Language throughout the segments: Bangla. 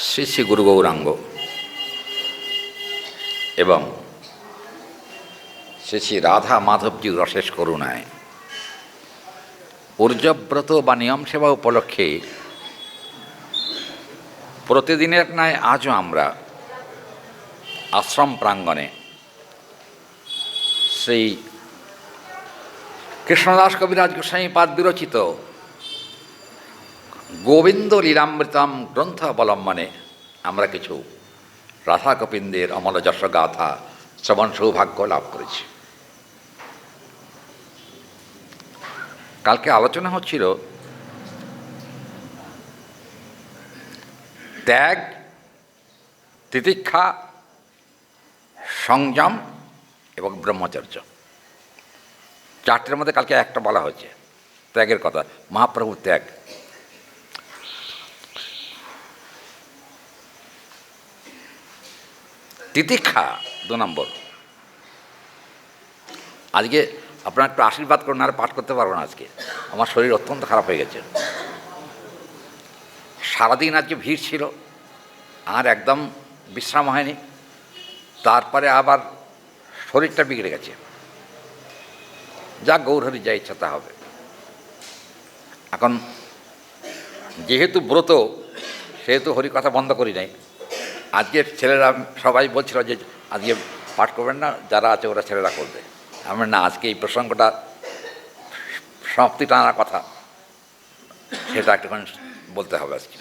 শ্রী শ্রী গুরু গৌরাঙ্গ এবং শ্রী শ্রী রাধা মাধবজি রশেষ করুণায় ঊর্জব্রত বা নিয়ম সেবা উপলক্ষে প্রতিদিনের ন্যায় আজও আমরা আশ্রম প্রাঙ্গণে শ্রী কৃষ্ণদাস কবিরাজ গোস্বামী পাদ বিরচিত গোবিন্দ লীলামৃতম গ্রন্থ অবলম্বনে আমরা কিছু রাধা গোবিন্দের অমল যশ গাথা শ্রবণ সৌভাগ্য লাভ করেছি। কালকে আলোচনা হচ্ছিল ত্যাগ, তিতিক্ষা, সংযম এবং ব্রহ্মচর্য। চারটের মধ্যে কালকে একটা বলা হয়েছে ত্যাগের কথা, মহাপ্রভুর ত্যাগ। তিতিক্ষা 2 নম্বর। আজকে আপনারা একটু আশীর্বাদ করুন, আর পাঠ করতে পারবো না আজকে, আমার শরীর অত্যন্ত খারাপ হয়ে গেছে। সারাদিন আজকে ভিড় ছিল, আর একদম বিশ্রাম হয়নি, তারপরে আবার শরীরটা বিগড়ে গেছে। যা গৌরহরি যা ইচ্ছা তা হবে। এখন যেহেতু ব্রত, সেহেতু হরি কথা বন্ধ করি নাই। আজকের ছেলেরা সবাই বলছিল যে আজকে পাঠ করবেন না, যারা আছে ওরা ছেলেরা করবে। আমি না, আজকে এই প্রসঙ্গটা সমাপ্তি টানার কথা, সেটা একটুখানি বলতে হবে আজকে।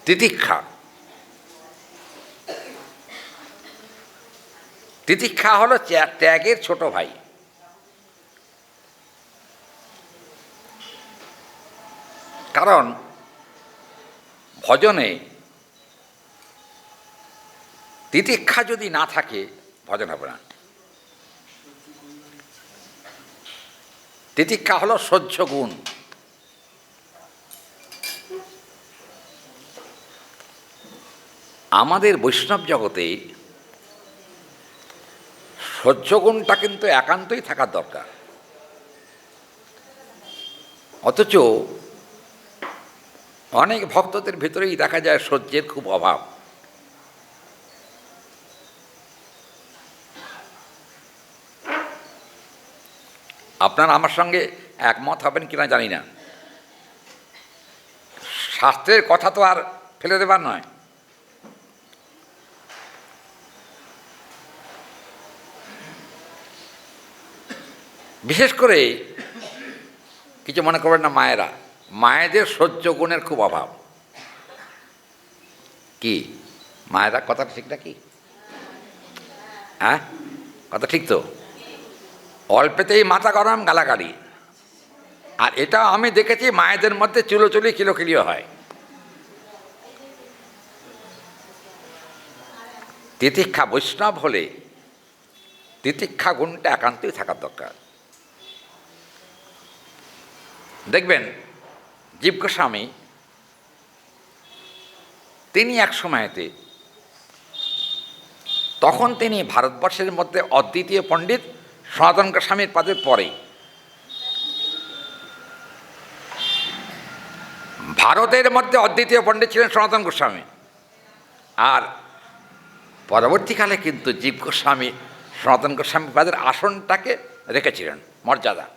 তিতিক্ষা, তিতিক্ষা হলো ত্যাগের ছোট ভাই। কারণ ভজনে তিতিক্ষা যদি না থাকে ভজন হবে না। তিতিক্ষা হলো সহ্য গুণ। আমাদের বৈষ্ণব জগতে সহ্য গুণটা কিন্তু একান্তই থাকার দরকার। অথচ অনেক ভক্তদের ভিতরেই দেখা যায় সহ্যের খুব অভাব। আপনারা আমার সঙ্গে একমত হবেন কিনা জানি না। শাস্ত্রের কথা তো আর ফেলে দেবার নয়। বিশেষ করে কিছু মনে করবেন না মায়েরা, মায়েদের সহ্য গুণের খুব অভাব। কি মায়েরা, কথা ঠিক না কি? হ্যাঁ, কথা ঠিক তো। অল্পেতেই মাথা গরম, গালাগালি। আর এটা আমি দেখেছি মায়েদের মধ্যে চুলোচুলি কিলোকিলিও হয়। তিতিক্ষা বৈষ্ণব হলে তিতিক্ষা গুণটা একান্তই থাকার দরকার। দেখবেন জীব গোস্বামী, তিনি এক সময়তে, তখন তিনি ভারতবর্ষের মধ্যে অদ্বিতীয় পণ্ডিত সনাতন গোস্বামীর পাদের পরেই। ভারতের মধ্যে অদ্বিতীয় পণ্ডিত ছিলেন সনাতন গোস্বামী। আর পরবর্তীকালে কিন্তু জীব গোস্বামী সনাতন গোস্বামী পাদের আসনটাকে রেখেছিলেন, মর্যাদা।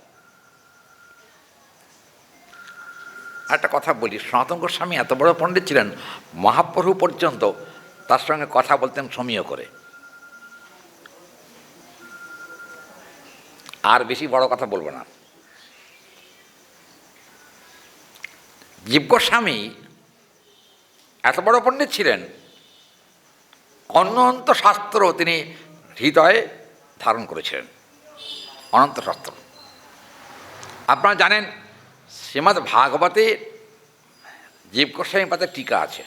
একটা কথা বলি, সনাতন গোস্বামী এত বড় পণ্ডিত ছিলেন, মহাপ্রভু পর্যন্ত তার সঙ্গে কথা বলতেন সমীহ করে। আর বেশি বড় কথা বলবো না। জীব গোস্বামী এত বড় পণ্ডিত ছিলেন, অনন্ত শাস্ত্র তিনি হৃদয়ে ধারণ করেছিলেন। অনন্ত শাস্ত্র আপনারা জানেন, শ্রীমদ্ ভাগবতে জীব গোস্বামী পাদের টিকা আছে,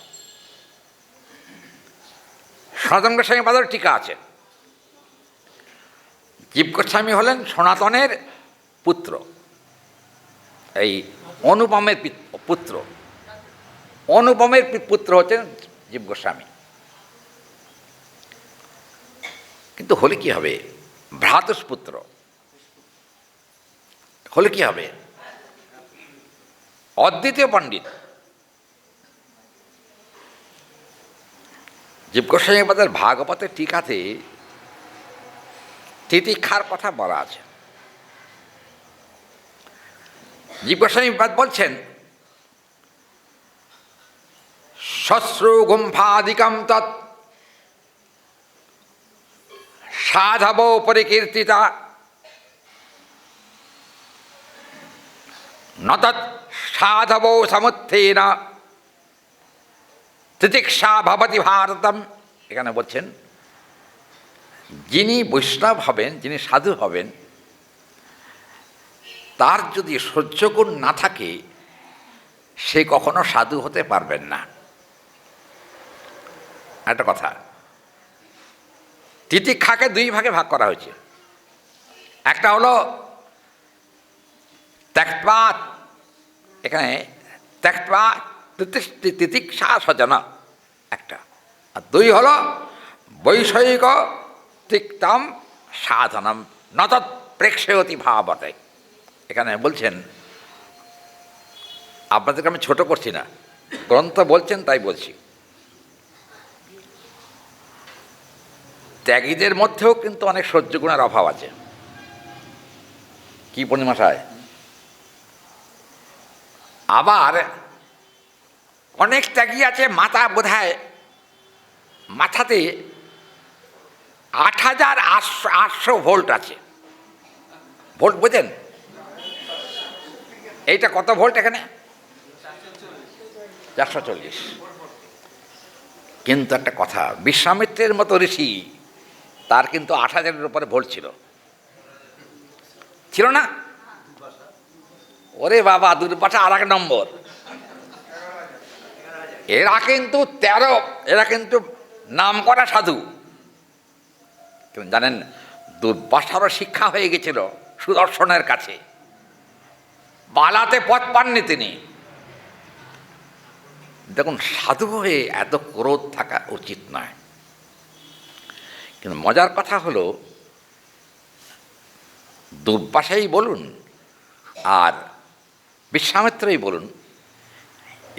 সনাতন গোস্বামী পাদের টিকা আছে। জীব গোস্বামী হলেন সনাতনের পুত্র, এই অনুপমের পুত্র। অনুপমের পুত্র হচ্ছেন জীব গোস্বামী। কিন্তু হলে কি হবে? ভ্রাতুষ্পুত্র হলে কি হবে? অদ্বিতীয় পণ্ডিত। জীব গোস্বামীপাদের ভাগবতের টিকাতে তিতিক্ষার কথা বলা আছে। জীব গোস্বামীপাদ বলছেন, শ্মশ্রু গুম্ফাদিকম তৎ সাধব পরিকীর্তিতা নতৎ সাধব সমুত্থেন তিতিক্ষা ভবতি ভারতম। এখানে বলছেন, যিনি বৈষ্ণব হবেন, যিনি সাধু হবেন, তার যদি সহ্যগুণ না থাকে সে কখনো সাধু হতে পারবেন না। একটা কথা, তিতিক্ষাকে দুই ভাগে ভাগ করা হয়েছে। একটা হলো ত্যক্ত্বা, এখানে ত্যক্ত্বা তিতিক্ষা সজনা একটা, আর দুই হলো বৈষয়িক তিক্তম সাধনম নতৎ প্রেক্ষয়তি ভাবতে। এখানে বলছেন, আপনাদেরকে আমি ছোট করছি না, গ্রন্থ বলছেন তাই বলছি, ত্যাগীদের মধ্যেও কিন্তু অনেক সহ্যগুণের অভাব আছে। কি পূর্ণিমাশায়? আবার অনেক ত্যাগী আছে মাথাতে 8800 ভোল্ট আছে। ভোল্ট বোঝেন? এইটা কত ভোল্ট? এখানে 440। কিন্তু একটা কথা, বিশ্বামিত্রের মতো ঋষি, তার কিন্তু 8000-এর উপরে ভোল্ট ছিল না? ওরে বাবা, দুর্বাসা আর এক নম্বর। এরা কিন্তু 13, এরা কিন্তু নাম করা সাধু। জানেন, দুর্বাসারও শিক্ষা হয়ে গেছিল সুদর্শনের কাছে, বালাতে পথ পাননি তিনি। দেখুন, সাধু হয়ে এত ক্রোধ থাকা উচিত নয়। কিন্তু মজার কথা হলো, দুর্বাসাই বলুন আর বিশ্বামিত্রই বলুন,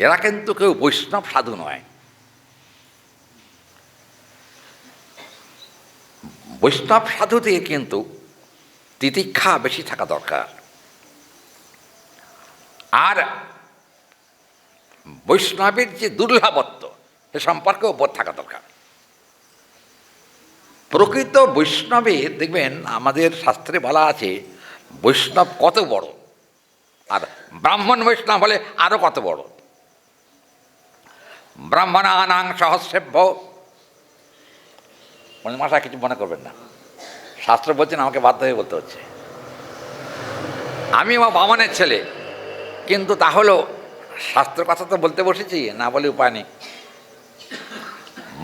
এরা কিন্তু কেউ বৈষ্ণব সাধু নয়। বৈষ্ণব সাধুতে কিন্তু তিতিক্ষা বেশি থাকা দরকার, আর বৈষ্ণবের যে দুর্লভত্ব সে সম্পর্কেও বোধ থাকা দরকার। প্রকৃত বৈষ্ণবের দেখবেন, আমাদের শাস্ত্রে বলা আছে বৈষ্ণব কত বড়, আর ব্রাহ্মণ বৈষ্ণব হলে আরও কত বড়। ব্রাহ্মণানাং সহস্রেভ্য, পূর্ণিমাশা কিছু মনে করবেন না, শাস্ত্র বলছেন, আমাকে বাধ্য হয়ে বলতে হচ্ছে। আমি ব্রাহ্মণের ছেলে, কিন্তু তাহলেও শাস্ত্র কথা তো বলতে বসেছি, না বলে উপায় নেই।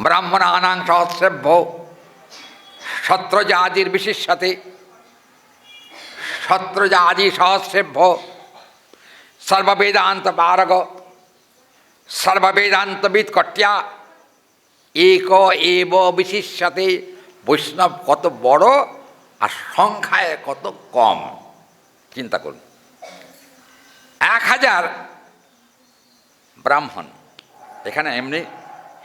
ব্রাহ্মণানাং সহস্রেভ্য সত্রজাদির বিশিষ্যতে, সত্রজাদি সহস্রেভ্য সর্ববেদান্ত পারগ সর্ববেদান্তবিদ কট্যা এক এব বিশিষ্যতে। বৈষ্ণব কত বড় আর সংখ্যায় কত কম, চিন্তা করুন। 1000 ব্রাহ্মণ, এখানে এমনি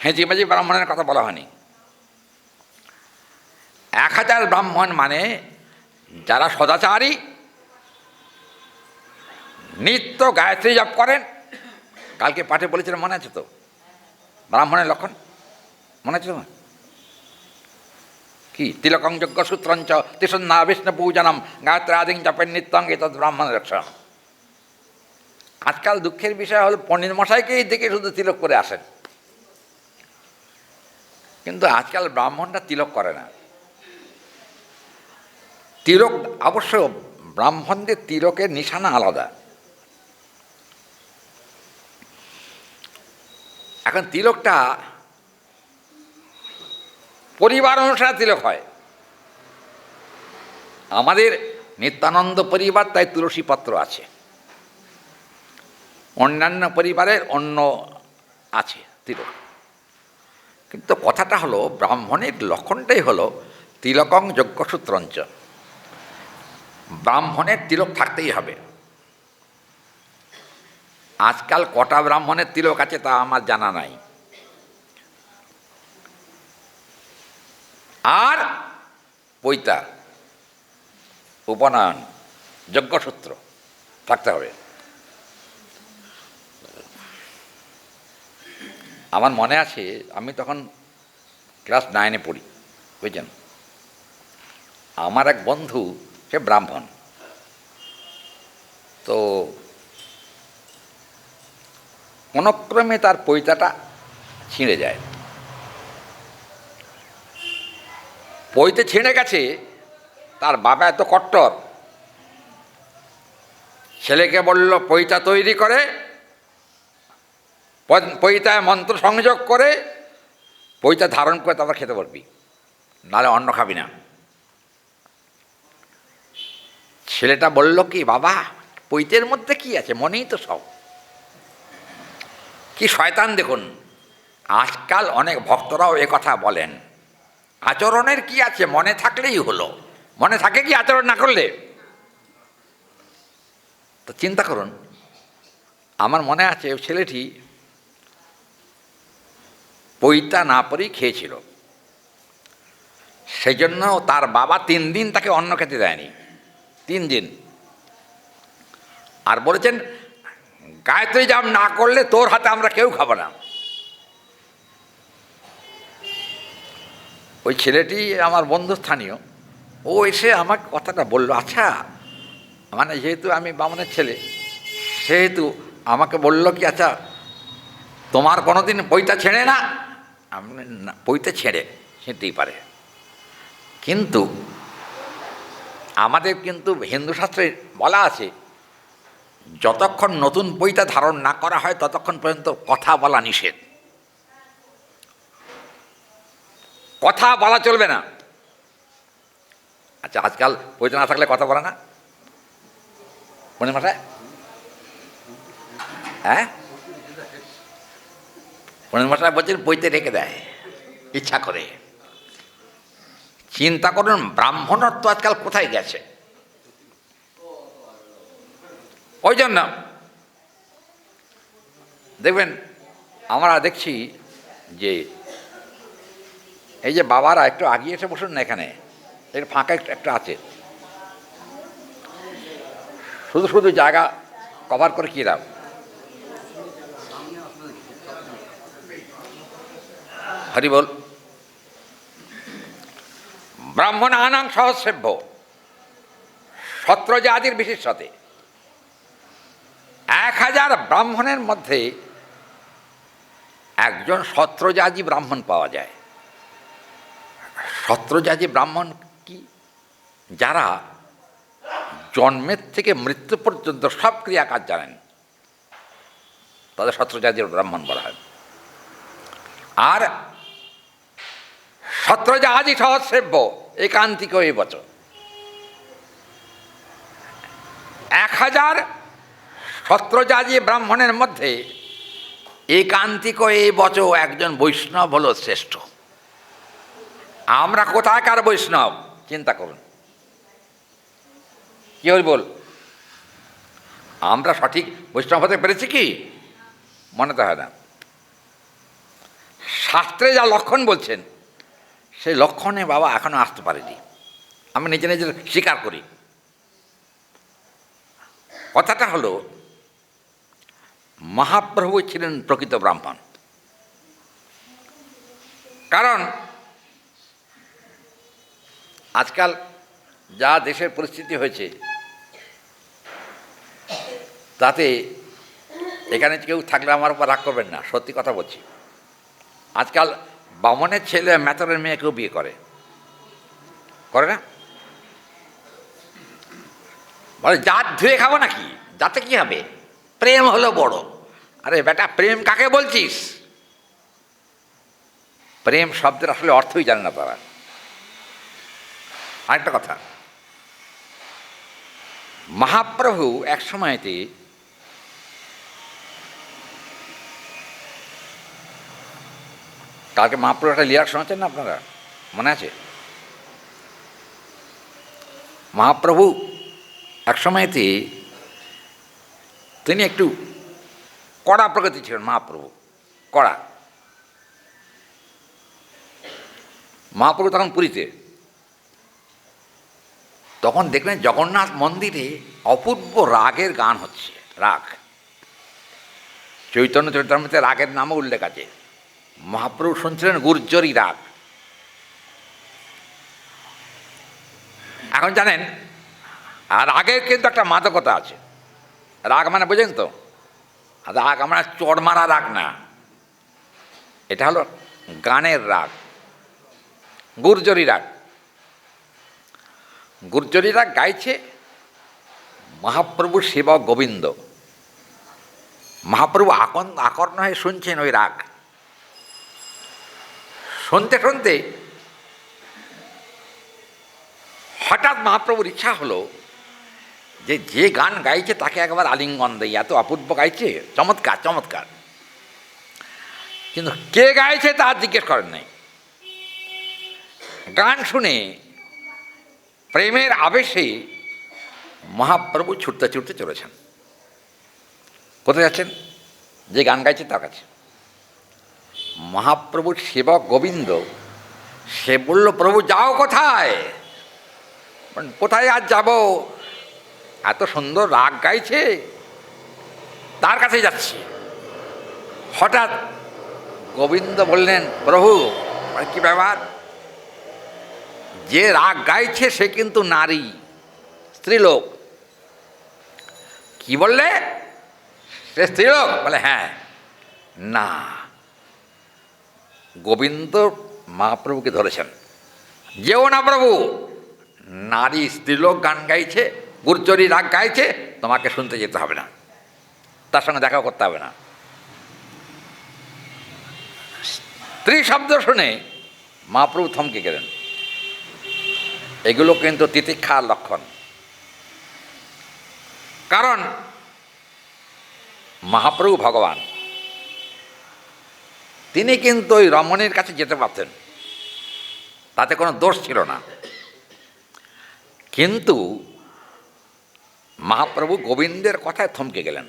হেঁজিমেজি ব্রাহ্মণের কথা বলা হয়নি। 1000 ব্রাহ্মণ মানে যারা সদাচারী, নিত্য গায়ত্রী জপ করেন। কালকে পাঠে বলেছিলেন, মনে আছে তো? ব্রাহ্মণের লক্ষণ মনে আছে তোমার? কি? তিলকং যজ্ঞ সূত্রঞ্চ তিসন্না বিষ্ণু পূজনম গায়ত্রাদিং জপেন নিত্যং এতদ ব্রাহ্মণের লক্ষণ। আজকাল দুঃখের বিষয় হল, পণ্ডিত মশাইকেই দেখে শুধু তিলক করে আসেন, কিন্তু আজকাল ব্রাহ্মণরা তিলক করে না। তিলক অবশ্য, ব্রাহ্মণদের তিলকের নিশানা আলাদা। এখন তিলকটা পরিবার অনুসারে তিলক হয়। আমাদের নিত্যানন্দ পরিবার, তাই তুলসী পত্র আছে। অন্যান্য পরিবারের অন্য আছে তিলক। কিন্তু কথাটা হলো, ব্রাহ্মণের লক্ষণটাই হলো তিলকং যজ্ঞসূত্রঞ্চ। ব্রাহ্মণের তিলক থাকতেই হবে। আজকাল কটা ব্রাহ্মণের তিলক আছে তা আমার জানা নাই। আর পৈতা, উপনয়ন, যজ্ঞসূত্র থাকতে হবে। আমার মনে আছে আমি তখন ক্লাস 9-এ পড়ি, বুঝছেন। আমার এক বন্ধু, সে ব্রাহ্মণ, তো কোনক্রমে তার পৈতাটা ছিঁড়ে যায়। পৈতে ছিঁড়ে গেছে, তার বাবা এত কট্টর, ছেলেকে বলল পৈতা তৈরি করে, পৈতায় মন্ত্র সংযোগ করে পৈতা ধারণ করে তারপর খেতে পারবি, নাহলে অন্ন খাবি না। ছেলেটা বলল কি, বাবা পৈতের মধ্যে কি আছে, মনেই তো সব। কি শয়তান দেখুন, আজকাল অনেক ভক্তরাও এ কথা বলেন, আচরণের কি আছে, মনে থাকলেই হলো। মনে থাকে কি আচরণ না করলে? তো চিন্তা করুন, আমার মনে আছে ছেলেটি পৈতা না পরেই খেয়েছিল, সেই জন্য তার বাবা 3 দিন তাকে অন্ন খেতে দেয়নি, 3 দিন। আর বলেছেন গায়ত্রী জাপ না করলে তোর হাতে আমরা কেউ খাবো না। ওই ছেলেটি আমার বন্ধু স্থানীয়, ও এসে আমাকে কথাটা বলল। আচ্ছা, মানে যেহেতু আমি বামনের ছেলে, সেহেতু আমাকে বলল কি, আচ্ছা তোমার কোনো দিন পৈতা ছেড়ে না? আমি না, পৈতা ছিঁড়তেই পারে, কিন্তু আমাদের কিন্তু হিন্দু শাস্ত্রে বলা আছে যতক্ষণ নতুন পৈতা ধারণ না করা হয় ততক্ষণ পর্যন্ত কথা বলা নিষেধ। কথা বলা চলবে না। আচ্ছা, আজকাল পৈতা না থাকলে কথা বলে না পূর্ণিমাশায়? হ্যাঁ, পূর্ণিমাশায় বলছেন পৈতে রেখে দেয় ইচ্ছা করে। চিন্তা করুন, ব্রাহ্মণত্ব আজকাল কোথায় গেছে। ওই জন্য দেখবেন আমরা দেখছি যে এই যে বাবারা একটু আগিয়ে এসে বসুন না, এখানে একটু ফাঁকা একটা আছে, শুধু শুধু জায়গা কভার করে কী লাভ? হরি বল। ব্রাহ্মণ আনাং সহস্রেভ্য সত্রজাতির বিশেষতে 1000 ব্রাহ্মণের মধ্যে একজন সত্রজাতি ব্রাহ্মণ পাওয়া যায়। সত্রজাতি ব্রাহ্মণ কি? যারা জন্মের থেকে মৃত্যু পর্যন্ত সব ক্রিয়াকাজ জানেন, তাদের সত্রজাতির ব্রাহ্মণ বলা হয়। আর সত্রজাতি সহস্রেভ্য একান্তিক এই বচন, 1000 সত্রজাতি ব্রাহ্মণের মধ্যে একান্তিক এই বচ একজন বৈষ্ণব হল শ্রেষ্ঠ। আমরা কোথাকার বৈষ্ণব চিন্তা করুন। কি হল বল, আমরা সঠিক বৈষ্ণব হতে পেরেছি কি? মনে তো হয় না। শাস্ত্রে যা লক্ষণ বলছেন সেই লক্ষণে বাবা এখনো আসতে পারেনি, আমি নিজে নিজে স্বীকার করি। কথাটা হলো, মহাপ্রভু ছিলেন প্রকৃত ব্রাহ্মণ। কারণ আজকাল যা দেশের পরিস্থিতি হয়েছে তাতে এখানে কেউ থাকলে আমার উপর রাগ করবেন না, সত্যি কথা বলছি। আজকাল বামনের ছেলে মেথরের মেয়েকেও বিয়ে করে না? বলে জাত ধুয়ে খাবো নাকি, যাতে কি হবে, প্রেম হলো বড়। আরে বেটা, প্রেম কাকে বলছিস? প্রেম শব্দের আসলে অর্থই জানে না তারা। আরেকটা কথা, মহাপ্রভু এক সময়তে কালকে মহাপ্রভু একটা লিয়ার শোনাচ্ছেন না আপনারা, মনে আছে? মহাপ্রভু এক সময়তে তিনি একটু কড়া প্রকৃতি ছিলেন মহাপ্রভু, কড়া। মহাপ্রভু তখন পুরীতে, তখন দেখলেন জগন্নাথ মন্দিরে অপূর্ব রাগের গান হচ্ছে। রাগ, চৈতন্য চরিতামৃতে রাগের নামও উল্লেখ আছে। মহাপ্রভু শুনছিলেন গুর্জরী রাগ। এখন জানেন, আর রাগের কিন্তু একটা মাদকতা আছে। রাগ মানে বোঝেন তো, রাগ আমরা চড় মারা রাগ না, এটা হলো গানের রাগ, গুর্জরী রাগ। গুর্জরী রাগ গাইছে মহাপ্রভু সেবক গোবিন্দ। মহাপ্রভু আকর্ণ হয়ে শুনছেন ওই রাগ। শুনতে শুনতে হঠাৎ মহাপ্রভুর ইচ্ছা হলো যে যে গান গাইছে তাকে একবার আলিঙ্গন দেয়, এত অপূর্ব গাইছে, চমৎকার চমৎকার। কিন্তু কে গাইছে তা জিজ্ঞেস করেন নাই। গান শুনে প্রেমের আবেশে মহাপ্রভু ছুটতে ছুটতে চলেছেন। কোথায় যাচ্ছেন? যে গান গাইছে তার কাছে। মহাপ্রভুর সেবক গোবিন্দ, সে বলল, প্রভু যাও কোথায়? কোথায় আজ যাব? এত সুন্দর রাগ গাইছে, তার কাছে যাচ্ছি। হঠাৎ গোবিন্দ বললেন, প্রভু কি ব্যাপার? যে রাগ গাইছে সে কিন্তু নারী, স্ত্রীলোক। কি বললে? সে স্ত্রীলোক? বলে হ্যাঁ। না, গোবিন্দ মহাপ্রভুকে ধরেছেন, যেও না প্রভু, নারী স্ত্রীলোক গান গাইছে, গুর্জরী রাগ গাইছে, তোমাকে শুনতে যেতে হবে না, তার সঙ্গে দেখা করতে হবে না। স্ত্রী শব্দ শুনে মহাপ্রভু থমকে গেলেন। এগুলো কিন্তু তিতিক্ষার লক্ষণ। কারণ মহাপ্রভু ভগবান, তিনি কিন্তু ওই রমণীর কাছে যেতে পারতেন, তাতে কোনো দোষ ছিল না। কিন্তু মহাপ্রভু গোবিন্দের কথায় থমকে গেলেন।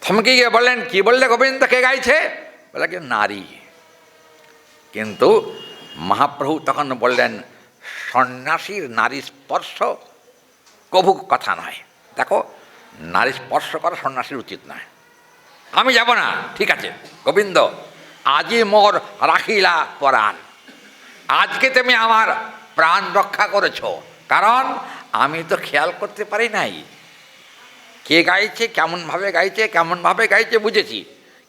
থমকে গিয়ে বললেন, কি বললে গোবিন্দ, কে গাইছে? বলে কি নারী। কিন্তু মহাপ্রভু তখন বললেন, সন্ন্যাসীর নারী স্পর্শ কভু কথা নয়। দেখো, নারী স্পর্শ করা সন্ন্যাসীর উচিত নয়। আমি যাব না। ঠিক আছে গোবিন্দ, আজই মোর রাখিলা পরাণ, আজকে তুমি আমার প্রাণ রক্ষা করেছ। কারণ আমি তো খেয়াল করতে পারি নাই কে গাইছে, কেমনভাবে গাইছে, কেমনভাবে গাইছে বুঝেছি,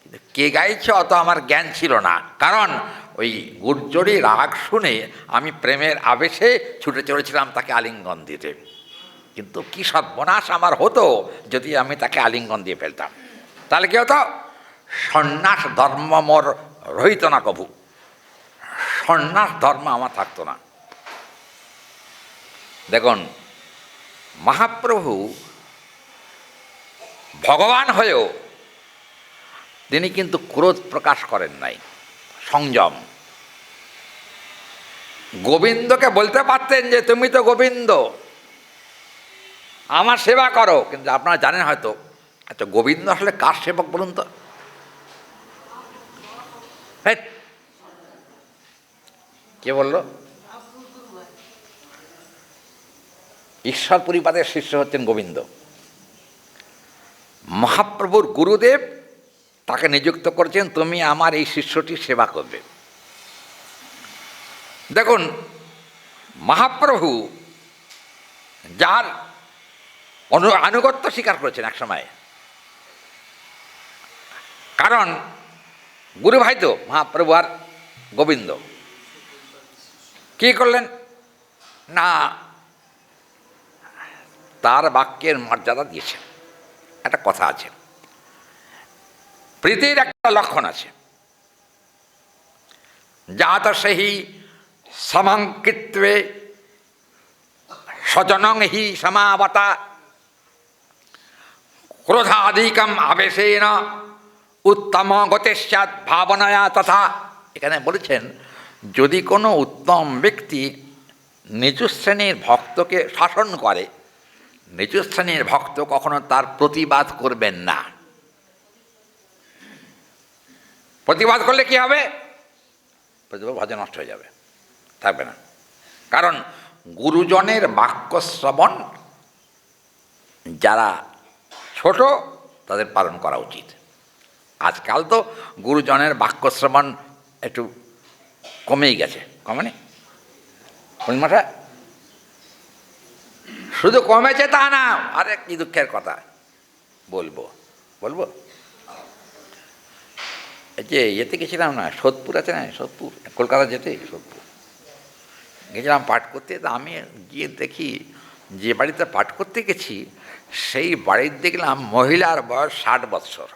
কিন্তু কে গাইছে অত আমার জ্ঞান ছিল না। কারণ ওই গুর্জরী রাগ শুনে আমি প্রেমের আবেশে ছুটে চলেছিলাম তাকে আলিঙ্গন দিতে। কিন্তু কি সর্বনাশ আমার হতো যদি আমি তাকে আলিঙ্গন দিয়ে ফেলতাম। তাহলে কি হতো? সন্ন্যাস ধর্ম মোর রহিত না কভু, সন্ন্যাস ধর্ম আমার থাকতো না। দেখুন, মহাপ্রভু ভগবান হয়েও তিনি কিন্তু ক্রোধ প্রকাশ করেন নাই, সংযম। গোবিন্দকে বলতে পারতেন যে তুমি তো গোবিন্দ, আমার সেবা করো। কিন্তু আপনারা জানেন হয়তো, আচ্ছা গোবিন্দ আসলে কার সেবক বলুন তো? কে বলল? ঈশ্বর পরিবারের শিষ্য হচ্ছেন গোবিন্দ। মহাপ্রভুর গুরুদেব তাকে নিযুক্ত করেছেন, তুমি আমার এই শিষ্যটির সেবা করবে। দেখুন, মহাপ্রভু যার আনুগত্য স্বীকার করেছেন এক সময়, কারণ গুরু ভাই তো মহাপ্রভু আর গোবিন্দ। কি করলেন না, তার বাক্যের মর্যাদা দিয়েছেন। একটা কথা আছে, প্রীতির একটা লক্ষণ আছে, জাত সেহি সমাঙ্কিত্বে স্বজনং হি সমাবতা ক্রোধাধিকম আবেশেন উত্তম গতিস্যাৎ ভাবনায়া তথা। এখানে বলেছেন, যদি কোনো উত্তম ব্যক্তি নিচু শ্রেণীর ভক্তকে শাসন করে, নিচু শ্রেণীর ভক্ত কখনো তার প্রতিবাদ করবেন না। প্রতিবাদ করলে কি হবে? প্রতিবাদ ভজন নষ্ট হয়ে যাবে, থাকবে না। কারণ গুরুজনের বাক্য শ্রবণ যারা ছোট তাদের পালন করা উচিত। আজকাল তো গুরুজনের বাক্য শ্রবণ একটু কমেই গেছে, কমেনি পূর্ণিমাটা? শুধু কমেছে তা না, আরে কি দুঃখের কথা বলবো বলবো এই যে ইয়েতে গেছিলাম না, সোদপুর আছে না, সোদপুর, কলকাতা যেতে সোদপুর গেছিলাম পাঠ করতে। তা আমি গিয়ে দেখি যে বাড়িতে পাঠ করতে গেছি সেই বাড়ির দেখলাম মহিলার বয়স 60 বৎসর,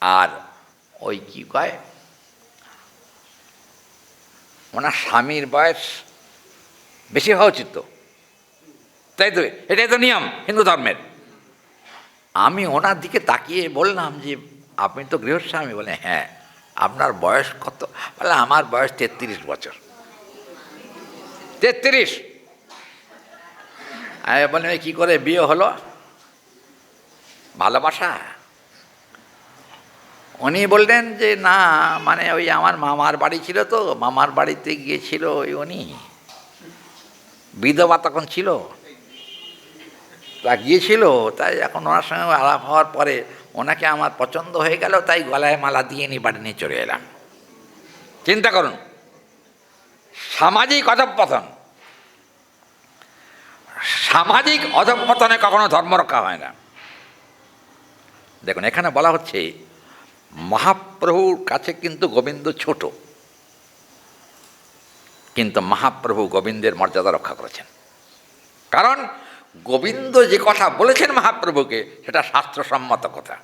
আর ওই কি কয় ওনার স্বামীর বয়স বেশি হওয়া উচিত তো, তাই তো? এটাই তো নিয়ম হিন্দু ধর্মের। আমি ওনার দিকে তাকিয়ে বললাম যে আপনি তো গৃহস্বামী? বলে হ্যাঁ। আপনার বয়স কত? বলে আমার বয়স 33 বছর। 33? আমি বললাম কী করে বিয়ে হলো? ভালোবাসা? উনি বললেন যে না, মানে ওই আমার মামার বাড়ি ছিল তো, মামার বাড়িতে গিয়েছিল ওই উনি, বিধবা তখন ছিল, তা গিয়েছিল, তাই এখন ওনার সঙ্গে আলাপ হওয়ার পরে ওনাকে আমার পছন্দ হয়ে গেল, তাই গলায় মালা দিয়ে নিয়ে বাড়ি নিয়ে চলে এলাম। চিন্তা করুন, সামাজিক অধঃপতন। সামাজিক অধঃপতনে কখনো ধর্ম রক্ষা হয় না। দেখুন এখানে বলা হচ্ছে মহাপ্রভুর কাছে কিন্তু গোবিন্দ ছোট, কিন্তু মহাপ্রভু গোবিন্দের মর্যাদা রক্ষা করেছেন। কারণ গোবিন্দ যে কথা বলেছেন মহাপ্রভুকে সেটা শাস্ত্রসম্মত কথা,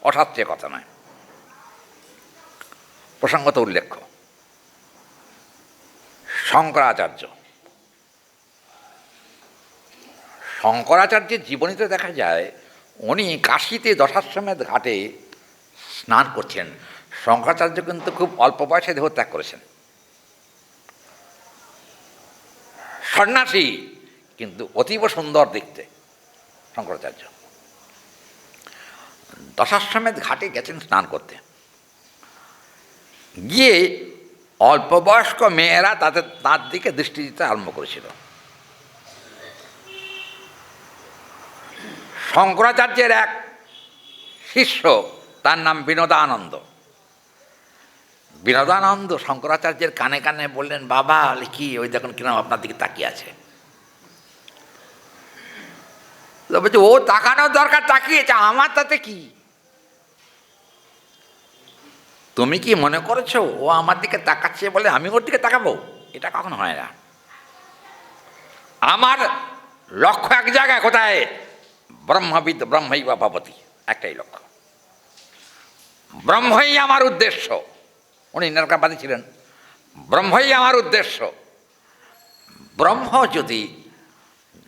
অশাস্ত্রীয় কথা নয়। প্রসঙ্গত উল্লেখ্য, শঙ্করাচার্যের জীবনীতে দেখা যায় উনি কাশীতে দশাশ্বমেধ ঘাটে স্নান করছেন। শঙ্করাচার্য কিন্তু খুব অল্প বয়সে দেহত্যাগ করেছেন, সন্ন্যাসী, কিন্তু অতীব সুন্দর দেখতে শঙ্করাচার্য। দশাশ্বমেধ ঘাটে গেছেন স্নান করতে, গিয়ে অল্প বয়স্ক মেয়েরা তার দিকে দৃষ্টি দিতে আরম্ভ করেছিল। শঙ্করাচার্যের এক শিষ্য, তার নাম বিনোদানন্দ। বিনোদানন্দ শঙ্করাচার্যের কানে কানে বললেন, বাবা কি ওই দেখুন কিরম আপনার দিকে তাকিয়ে আছে। বলছে ও তাকানোর দরকার, তাকিয়েছে, আমার তাতে কি? তুমি কি মনে করছো ও আমার দিকে তাকাচ্ছে বলে আমি ওর দিকে তাকাবো? এটা কখনো হয় না। আমার লক্ষ্য এক জায়গায়, কোথায়? ব্রহ্মবিদ ব্রহ্মৈব ভবতি, একটাই লক্ষ্য, ব্রহ্মই আমার উদ্দেশ্য। উনি নিরাকারবাদী ছিলেন। ব্রহ্মই আমার উদ্দেশ্য। ব্রহ্ম যদি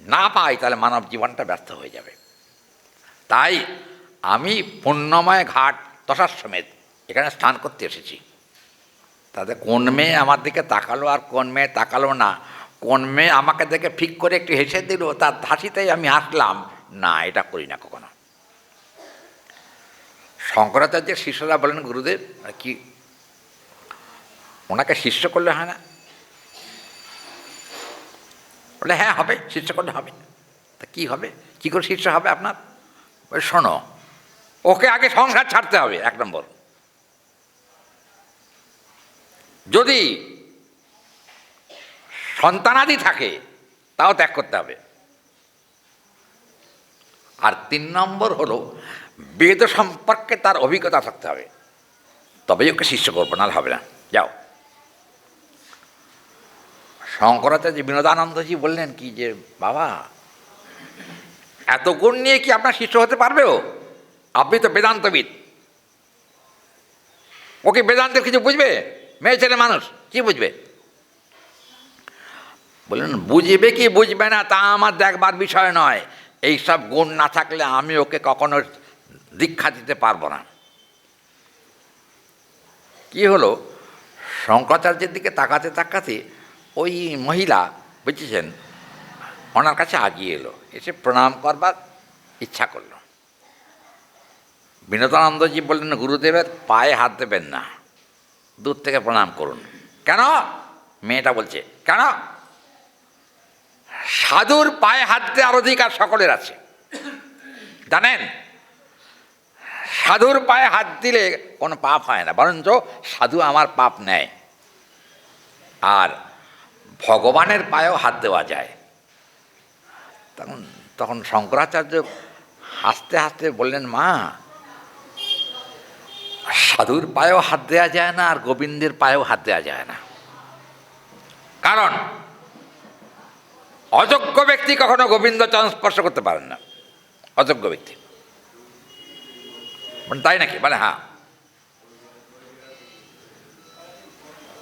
না পাই তাহলে মানব জীবনটা ব্যর্থ হয়ে যাবে। তাই আমি পুণ্যময় ঘাট দশাশ্বমেধ এখানে স্নান করতে এসেছি। তাতে কোন মেয়ে আমার দিকে তাকালো আর কোন মেয়ে তাকালো না, কোন মেয়ে আমাকে দেখে ফিক করে একটু হেসে দিল, তার হাসিতেই আমি হাসলাম না, এটা করি না কখনো। শঙ্করাচার্যের শিষ্যরা বলেন, গুরুদেব কি ওনাকে শিষ্য করলে হয় না? বলে হ্যাঁ হবে, শিষ্য করলে হবে। তা কী হবে, কী করে শিষ্য হবে আপনার? বলে শোনো, ওকে আগে সংসার ছাড়তে হবে 1 নম্বর। যদি সন্তানাদি থাকে তাও ত্যাগ করতে হবে। আর 3 নম্বর হলো বেদ সম্পর্কে তার অভিজ্ঞতা থাকতে হবে, তবেই ওকে শিষ্য করবো, না হবে না। যাও। শঙ্করাচার্য বিনোদানন্দজি বললেন কি যে বাবা এত গুণ নিয়ে কি আপনার শিষ্য হতে পারবে? ও আপনি তো বেদান্তবিদ, ওকে বেদান্তের কিছু বুঝবে? মেয়ে ছেলে মানুষ, কি বুঝবে? বললেন বুঝবে কি বুঝবে না তা আমার দেখবার বিষয় নয়, এইসব গুণ না থাকলে আমি ওকে কখনো দীক্ষা দিতে পারবো না। কি হলো, শঙ্করাচার্যের দিকে তাকাতে তাকাতে ওই মহিলা বুঝেছেন ওনার কাছে আগিয়ে এলো, এসে প্রণাম করবার ইচ্ছা করল। বিনোদানন্দজি বললেন গুরুদেবের পায়ে হাত দেবেন না, দূর থেকে প্রণাম করুন। কেন? মেয়েটা বলছে, কেন? সাধুর পায়ে হাত দেওয়ার অধিকার সকলের আছে, জানেন? সাধুর পায়ে হাত দিলে কোনো পাপ হয় না, বরঞ্চ সাধু আমার পাপ নেয়। আর ভগবানের পায়েও হাত দেওয়া যায়। তখন তখন শঙ্করাচার্য হাসতে হাসতে বললেন, মা, সাধুর পায়েও হাত দেওয়া যায় না, আর গোবিন্দের পায়েও হাত দেওয়া যায় না। কারণ অযোগ্য ব্যক্তি কখনো গোবিন্দ চরণ স্পর্শ করতে পারেন না, অযোগ্য ব্যক্তি। তাই নাকি? বলে হ্যাঁ।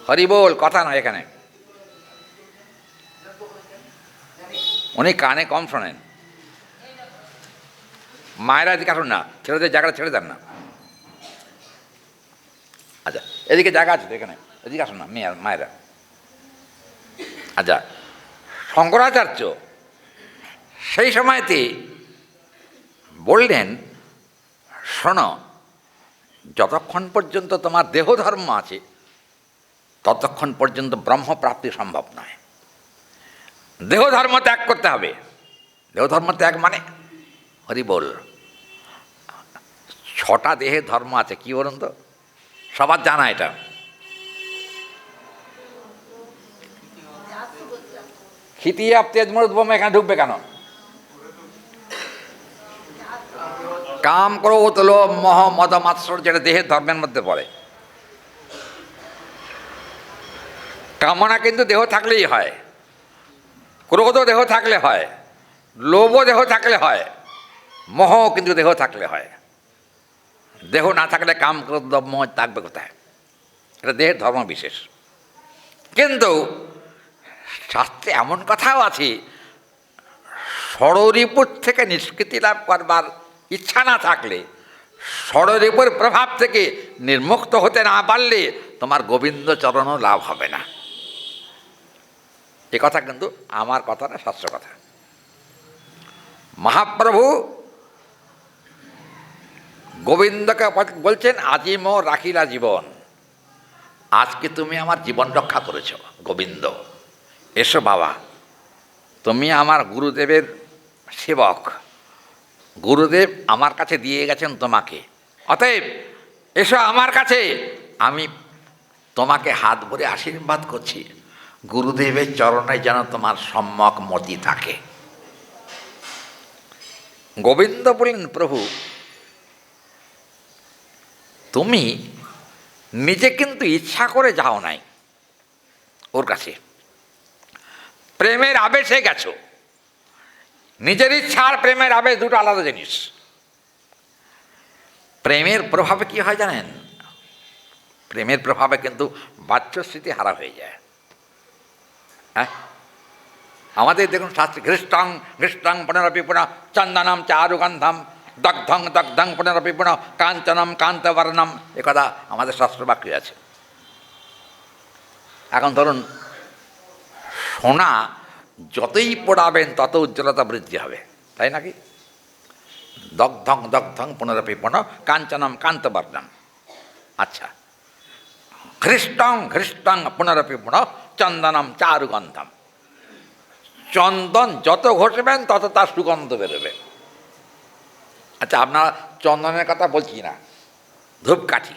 হরি বল, কথা নয় এখানে। উনি কানে কম শোনেন। মায়েরা এদিকে আসুন না, ছেলেদের জায়গাটা ছেড়ে দেন না। আচ্ছা, এদিকে জায়গা আছে তো, এখানে এদিকে আসুন না মায়েরা। আচ্ছা, শঙ্করাচার্য সেই সময়তে বললেন, শোনো, যতক্ষণ পর্যন্ত তোমার দেহ ধর্ম আছে ততক্ষণ পর্যন্ত ব্রহ্মপ্রাপ্তি সম্ভব নয়। দেহ ধর্ম ত্যাগ করতে হবে। দেহ ধর্ম ত্যাগ মানে, হরি বল, 6টা দেহের ধর্ম আছে। কি বলুন তো? সবার জানা এটা। খিতিয়া তেজ মরুদ বোম এখানে ঢুকবে কেন? কাম, ক্রোধ, লোভ, মোহ, মদ, মাৎসর্য, যেটা দেহের ধর্মের মধ্যে পড়ে। কামনা কিন্তু দেহ থাকলেই হয়, ক্রোধও দেহ থাকলে হয়, লোভও দেহ থাকলে হয়, মোহ কিন্তু দেহ থাকলে হয়। দেহ না থাকলে কাম, ক্রোধ, লোভ, মোহ থাকবে কোথায়? এটা দেহের ধর্ম বিশেষ। কিন্তু শাস্ত্রে এমন কথাও আছে, ষড়রিপুর থেকে নিষ্কৃতি লাভ করবার ইচ্ছা না থাকলে, ষড়রিপুর প্রভাব থেকে নির্মুক্ত হতে না পারলে তোমার গোবিন্দ চরণও লাভ হবে না। এ কথা কিন্তু আমার কথা না, শাস্ত্র কথা। মহাপ্রভু গোবিন্দকে বলছেন, আজি মো রাখিলা জীবন, আজকে তুমি আমার জীবন রক্ষা করেছ গোবিন্দ। এসো বাবা, তুমি আমার গুরুদেবের সেবক, গুরুদেব আমার কাছে দিয়ে গেছেন তোমাকে, অতএব এসো আমার কাছে, আমি তোমাকে হাত ভরে আশীর্বাদ করছি, গুরুদেবের চরণে যেন তোমার সম্যক মতি থাকে। গোবিন্দ বললেন, প্রভু, তুমি নিজে কিন্তু ইচ্ছা করে যাও নাই ওর কাছে, প্রেমের আবেশে গেছো। নিজের ইচ্ছা আর প্রেমের আবেশ দুটো আলাদা জিনিস। প্রেমের প্রভাবে কি হয় জানেন? প্রেমের প্রভাবে কিন্তু বাচ্চস্মৃতি হারা হয়ে যায়। হ্যাঁ, আমাদের দেখুন শাস্ত্রে, ঘৃষ্টং ঘৃষ্টং পুনরপি পুনঃ চন্দনম চারুগন্ধম দগ্ধং দগ্ধং পুনরপি পুনঃ কাঞ্চনম কান্তবর্ণম, একথা আমাদের শাস্ত্রবাক্যে আছে। এখন ধরুন, সোনা যতই পোড়াবেন তত উজ্জ্বলতা বৃদ্ধি হবে, তাই নাকি? দগ্ধং দগ্ধং পুনরপি পুনঃ কাঞ্চনম কান্তবর্ণম। আচ্ছা, ঘৃষ্টং ঘৃষ্টং পুনরপি পুনঃ চন্দনম চারুগন্ধম। চন্দন যত ঘষবেন তত তার সুগন্ধ বেরোবে। আচ্ছা, আপনারা চন্দনের কথা বলছি না, ধূপকাঠি,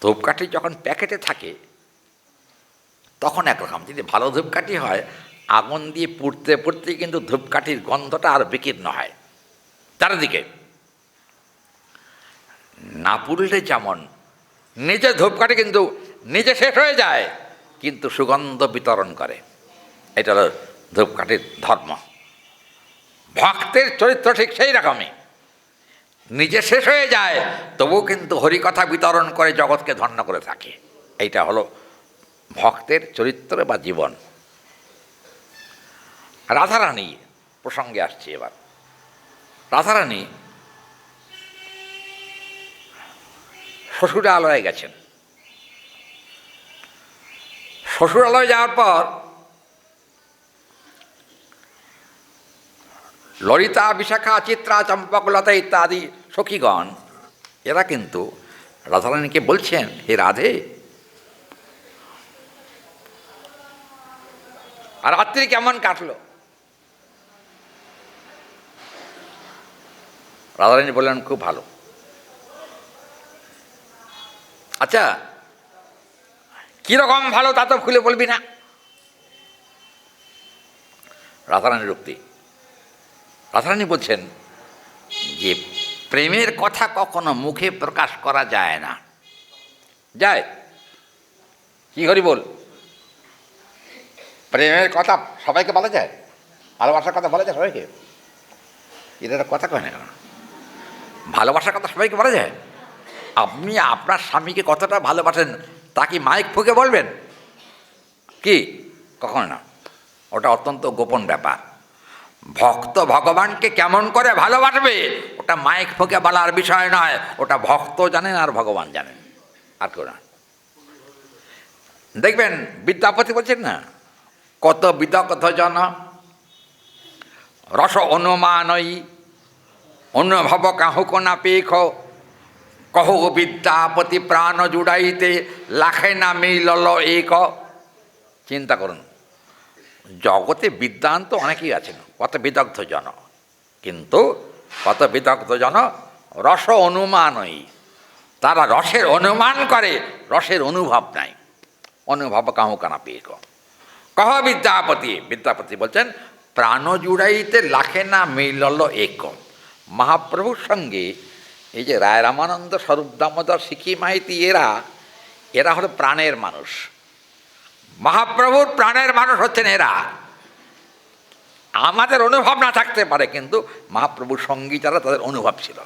ধূপকাঠি যখন প্যাকেটে থাকে তখন একরকম, যদি ভালো ধূপকাঠি হয়, আগুন দিয়ে পুড়তে পুড়তে কিন্তু ধূপকাঠির গন্ধটা আর বিকীর্ণ হয় চারিদিকে। না পুড়লে যেমন নিজে ধূপকাঠি কিন্তু নিজে শেষ হয়ে যায়, কিন্তু সুগন্ধ বিতরণ করে। এটা হলো ধূপকাঠির ধর্ম। ভক্তের চরিত্র ঠিক সেই রকমই, নিজে শেষ হয়ে যায় তবুও কিন্তু হরিকথা বিতরণ করে জগৎকে ধন্য করে থাকে। এইটা হলো ভক্তের চরিত্র বা জীবন। রাধারানী প্রসঙ্গে আসছে এবার। রাধারানী শ্বশুরালয়ে গেছেন। শ্বশুরালয়ে যাওয়ার পর ললিতা, বিশাখা, চিত্রা, চম্পকলতা ইত্যাদি সখীগণ এরা কিন্তু রাধারানীকে বলছেন, হে রাধে, আর রাত্রি কেমন কাটলো? রাধারানী বললেন, খুব ভালো। আচ্ছা, কিরকম ভালো তা তো খুলে বলবি না? রাধারানীর উক্তি। রাধারানী বলছেন যে প্রেমের কথা কখনো মুখে প্রকাশ করা যায় না। যায়? কি করি বল? প্রেমের কথা সবাইকে বলা যায়? ভালোবাসার কথা বলা যায় সবাইকে? এটা কথা কয় না কেন? ভালোবাসার কথা সবাইকে বলা যায়? আপনি আপনার স্বামীকে কতটা ভালোবাসেন তা কি মাইক ফুঁকে বলবেন? কি? কখনো না। ওটা অত্যন্ত গোপন ব্যাপার। ভক্ত ভগবানকে কেমন করে ভালোবাসবে ওটা মাইক ফুঁকে বলার বিষয় নয়। ওটা ভক্ত জানেন আর ভগবান জানেন, আর কেউ না। দেখবেন বিদ্যাপতি বলছেন না, কত বিদগ্ধ জন রস অনুমানই অনুভব কাহুক না পেখ, কহ বিদ্যাপতি প্রাণ জুড়াইতে লাখে না মিলল এক। চিন্তা করুন, জগতে বিদ্বান তো অনেকেই আছেন, কত বিদগ্ধ জন, কিন্তু কত বিদগ্ধ জন রস অনুমানই, তারা রসের অনুমান করে, রসের অনুভব নাই। অনুভব কাহুক না পেখ, কহ বিদ্যাপতি, বিদ্যাপতি বলছেন প্রাণ জুড়াইতে লাখে না মিলল এক। মহাপ্রভুর সঙ্গে এই যে রায় রামানন্দ, স্বরূপ দামোদর, সিকি মাইতি, এরা হলো প্রাণের মানুষ। মহাপ্রভুর প্রাণের মানুষ হচ্ছেন এরা। আমাদের অনুভব না থাকতে পারে, কিন্তু মহাপ্রভুর সঙ্গী যারা, তাদের অনুভব ছিল।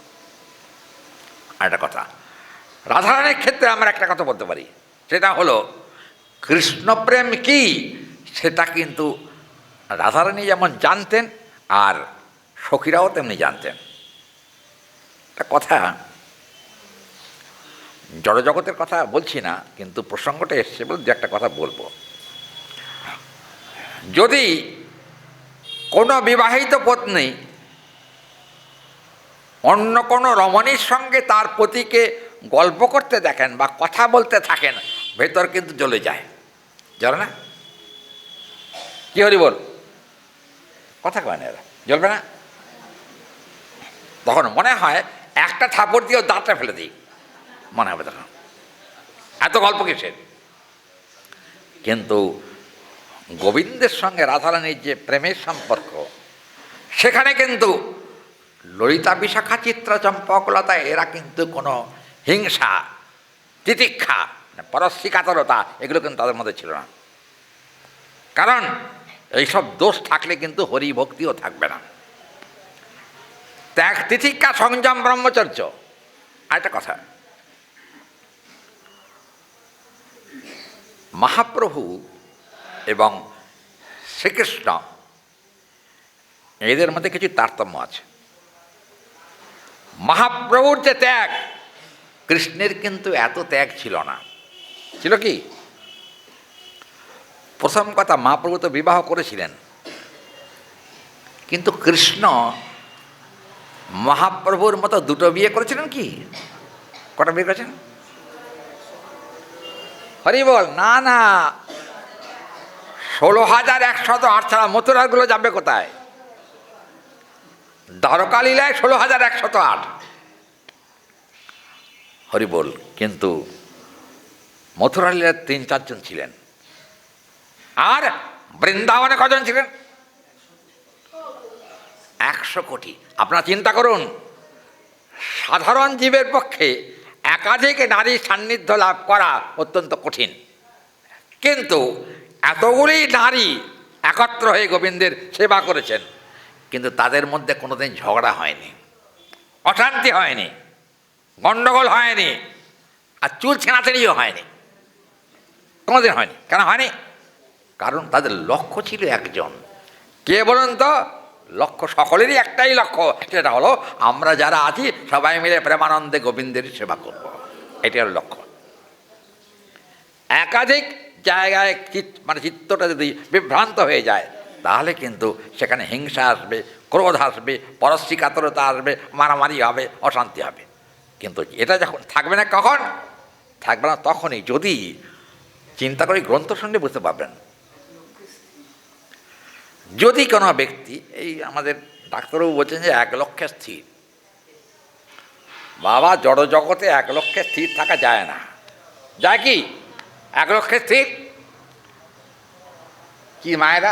একটা কথা, রাধারানীর ক্ষেত্রে আমরা একটা কথা বলতে পারি, সেটা হলো কৃষ্ণপ্রেম কি সেটা কিন্তু রাধারানী যেমন জানতেন আর সখীরাও তেমনি জানতেন। একটা কথা, জড়জগতের কথা বলছি না, কিন্তু প্রসঙ্গটা এসছে বলে দু একটা কথা বলবো। যদি কোনো বিবাহিত পত্নী অন্য কোনো রমণীর সঙ্গে তার পতিকে গল্প করতে দেখেন বা কথা বলতে থাকেন, ভেতর কিন্তু জ্বলে যায়। জ্বলে না? কি হরি বল? কথা কয় না, এরা জ্বলবে না? তখন মনে হয় একটা থাপড় দিয়েও দাঁতটা ফেলে দিই, মনে হবে তখন এত গল্প কিসের। কিন্তু গোবিন্দের সঙ্গে রাধারানীর যে প্রেমের সম্পর্ক, সেখানে কিন্তু ললিতা, বিশাখা, চিত্রা, চম্পকলতা এরা কিন্তু কোনো হিংসা, তিতিক্ষা, পরশ্রীকাতরতা এগুলো কিন্তু তাদের মধ্যে ছিল না। কারণ এইসব দোষ থাকলে কিন্তু হরিভক্তিও থাকবে না। ত্যাগ, তিতিক্ষা, সংযম, ব্রহ্মচর্য। আরেকটা কথা, মহাপ্রভু এবং শ্রীকৃষ্ণ এদের মধ্যে কিছু তারতম্য আছে। মহাপ্রভুর যে ত্যাগ, কৃষ্ণের কিন্তু এত ত্যাগ ছিল না। ছিল কি? প্রথম কথা, মহাপ্রভু তো বিবাহ করেছিলেন, কিন্তু কৃষ্ণ মহাপ্রভুর মতো দুটো বিয়ে করেছিলেন কি? কটা বিয়ে করেছেন? হরি বল না, না, 16,108 ছাড়া মথুরাগুলো যাবে কোথায়? দ্বারকা লীলায় 16,108। হরি বল। কিন্তু মথুরা লীলায় 3-4 জন ছিলেন। আর বৃন্দাবনে কজন ছিলেন? 100 কোটি। আপনারা চিন্তা করুন, সাধারণ জীবের পক্ষে একাধিক নারীর সান্নিধ্য লাভ করা অত্যন্ত কঠিন, কিন্তু এতগুলি নারী একত্র হয়ে গোবিন্দের সেবা করেছেন, কিন্তু তাদের মধ্যে কোনোদিন ঝগড়া হয়নি, অশান্তি হয়নি, গণ্ডগোল হয়নি, আর চুল ছেঁড়াছেঁড়িও হয়নি, কোনোদিন হয়নি। কেন হয়নি? কারণ তাদের লক্ষ্য ছিল একজন। কে বলুন তো? লক্ষ্য সকলেরই একটাই লক্ষ্য, সেটা হলো আমরা যারা আছি সবাই মিলে প্রেমানন্দে গোবিন্দের সেবা করব। এটাই হলো লক্ষ্য। একাধিক জায়গায় চিত্তটা যদি বিভ্রান্ত হয়ে যায়, তাহলে কিন্তু সেখানে হিংসা আসবে, ক্রোধ আসবে, পরশ্রীকাতরতা আসবে, মারামারি হবে, অশান্তি হবে। কিন্তু এটা যখন থাকবে না, কখন থাকবে না? তখনই যদি চিন্তা করে গ্রন্থ শুনলে বুঝতে পারবেন। যদি কোনো ব্যক্তি, এই আমাদের ডাক্তারবাবু বলছেন যে 1 লক্ষে স্থির, বাবা জড় জগতে 1 লক্ষে স্থির থাকা যায় না। যায় কি 1 লক্ষে স্থির? কি মায়েরা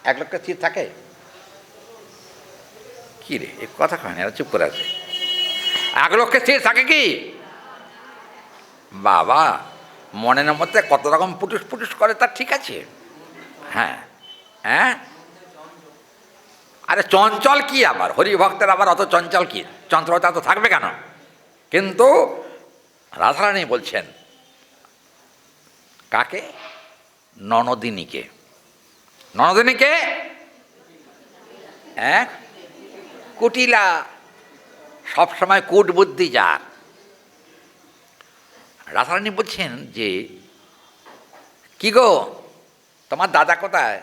1 লক্ষে স্থির থাকে? কি রে এই কথা কয় না, এরা চুপ করে আছে। 1 লক্ষে স্থির থাকে কি? বাবা মনের মধ্যে কত রকম পুটুস পুটুস করে, তার ঠিক আছে। হ্যাঁ হ্যাঁ, আরে চঞ্চল কি আবার, হরিভক্তের আবার অত চঞ্চল কি, চঞ্চলতা তো থাকবে কেন? কিন্তু রাধারানী বলছেন কাকে? ননদিনীকে। ননদিনীকে হ্যাঁ, কুটিলা, সবসময় কূট বুদ্ধি যার। রাধারানী বলছেন যে কি গো তোমার দাদা কোথায়?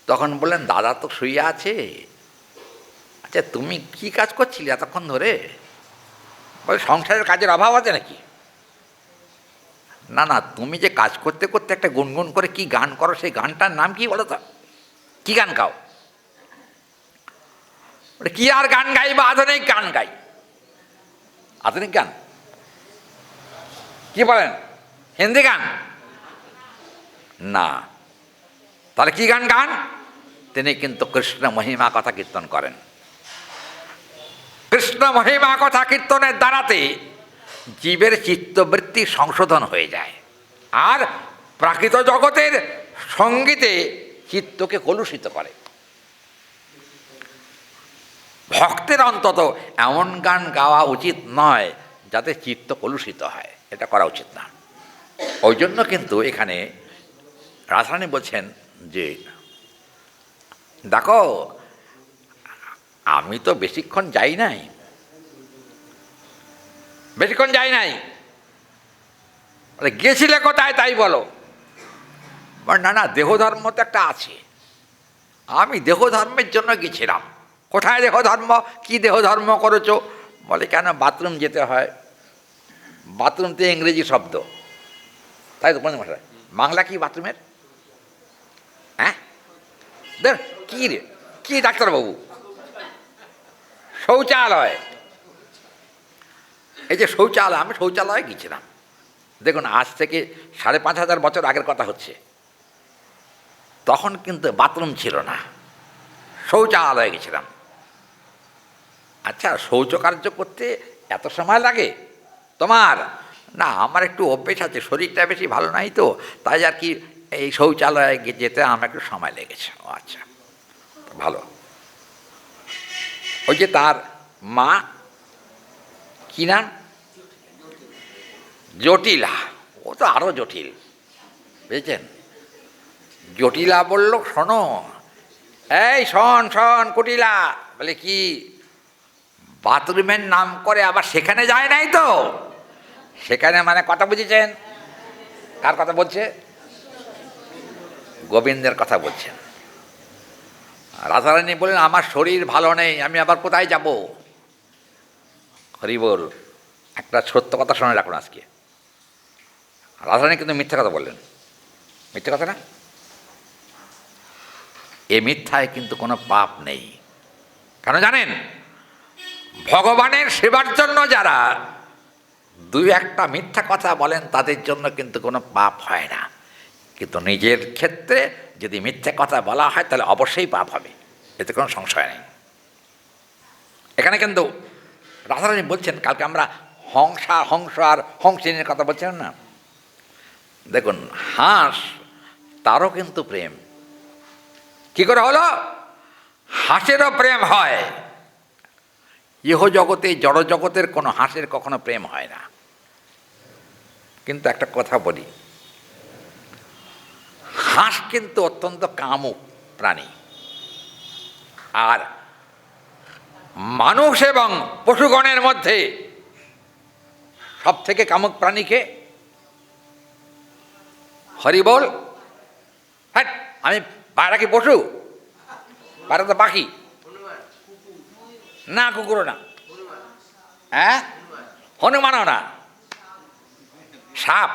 তখন বললেন দাদা তো শুয়ে আছে। আচ্ছা তুমি কি কাজ করছিলে এতক্ষণ ধরে? বলে সংসারের কাজের অভাব আছে নাকি? না না, তুমি যে কাজ করতে করতে একটা গুনগুন করে কি গান করো, সেই গানটার নাম কি বলো তো? কি গান গাও? বলে কি আর গান গাই, বা আধুনিক গান গাই। আধুনিক গান কি বলেন? হিন্দি গান না। তাহলে কি গান গান? তিনি কিন্তু কৃষ্ণ মহিমা কথা কীর্তন করেন। কৃষ্ণ মহিমা কথা কীর্তনের দ্বারাতে জীবের চিত্তবৃত্তি সংশোধন হয়ে যায়, আর প্রাকৃত জগতের সঙ্গীতে চিত্তকে কলুষিত করে। ভক্তের অন্তত এমন গান গাওয়া উচিত নয় যাতে চিত্ত কলুষিত হয়, এটা করা উচিত না। ওই জন্য কিন্তু এখানে রাধারানী বলছেন যে দেখো আমি তো বেশিক্ষণ যাই নাই, বেশিক্ষণ যাই নাই। গিয়েছিলে কোথায় তাই বলো? না না, দেহধর্ম তো একটা আছে, আমি দেহধর্মের জন্য গেছিলাম। কোথায় দেহধর্ম? কি দেহধর্ম করেছো? বলে কেন বাথরুম যেতে হয়। বাথরুম তো ইংরেজি শব্দ, তাই তো ভাষায়। বাংলা কি বাথরুমের? হ্যাঁ দেখ কি রে, কি ডাক্তারবাবু? শৌচালয়। এই যে শৌচালয়, আমি শৌচালয়ে গেছিলাম। দেখুন আজ থেকে 5,500 বছর আগের কথা হচ্ছে। তখন কিন্তু বাথরুম ছিল না, শৌচালয়ে গেছিলাম। আচ্ছা শৌচকার্য করতে এত সময় লাগে তোমার? না আমার একটু অভ্যেস আছে, শরীরটা বেশি ভালো নাই তো, তাই আর কি এই শৌচালয়ে যেতে আমার একটু সময় লেগেছে। ও আচ্ছা ভালো। ওই যে তার মা কি নাম? জটিলা। ও তো আরও জটিল, বুঝেছেন? জটিলা বলল শোনো, এই শোন শোন কুটিলা। বলে কি? বাথরুমের নাম করে আবার সেখানে যায় নাই তো? সেখানে মানে কথা বুঝেছেন? কার কথা বলছে? গোবিন্দের কথা বলছেন। রাধারানী বললেন আমার শরীর ভালো নেই, আমি আবার কোথায় যাব? হরি বল। একটা সত্য কথা শুনে রাখুন আজকে, রাধারানী কিন্তু মিথ্যা কথা বললেন। মিথ্যা কথা না? এ মিথ্যায় কিন্তু কোনো পাপ নেই। কেন জানেন? ভগবানের সেবার জন্য যারা 2-1টা মিথ্যা কথা বলেন তাদের জন্য কিন্তু কোনো পাপ হয় না, কিন্তু নিজের ক্ষেত্রে যদি মিথ্যা কথা বলা হয় তাহলে অবশ্যই পাপ হবে, এতে কোনো সংশয় নেই। এখানে কিন্তু রাধারানী বলছেন, কালকে আমরা হংস আর হংসিনীর কথা বলছিলাম না? দেখুন হাঁস, তারও কিন্তু প্রেম। কি করে হলো? হাঁসেরও প্রেম হয়। ইহ জগতে জড় জগতের কোনো হাঁসের কখনো প্রেম হয় না। কিন্তু একটা কথা বলি, হাঁস কিন্তু অত্যন্ত কামুক প্রাণী, আর মানুষ এবং পশুগণের মধ্যে সব থেকে কামুক প্রাণীকে? হরি বল। হ্যাঁ, আমি পায়রা কি পশু? পায়রা তো পাখি। না কুকুরও না, হ্যাঁ, হনুমানও না, সাপ।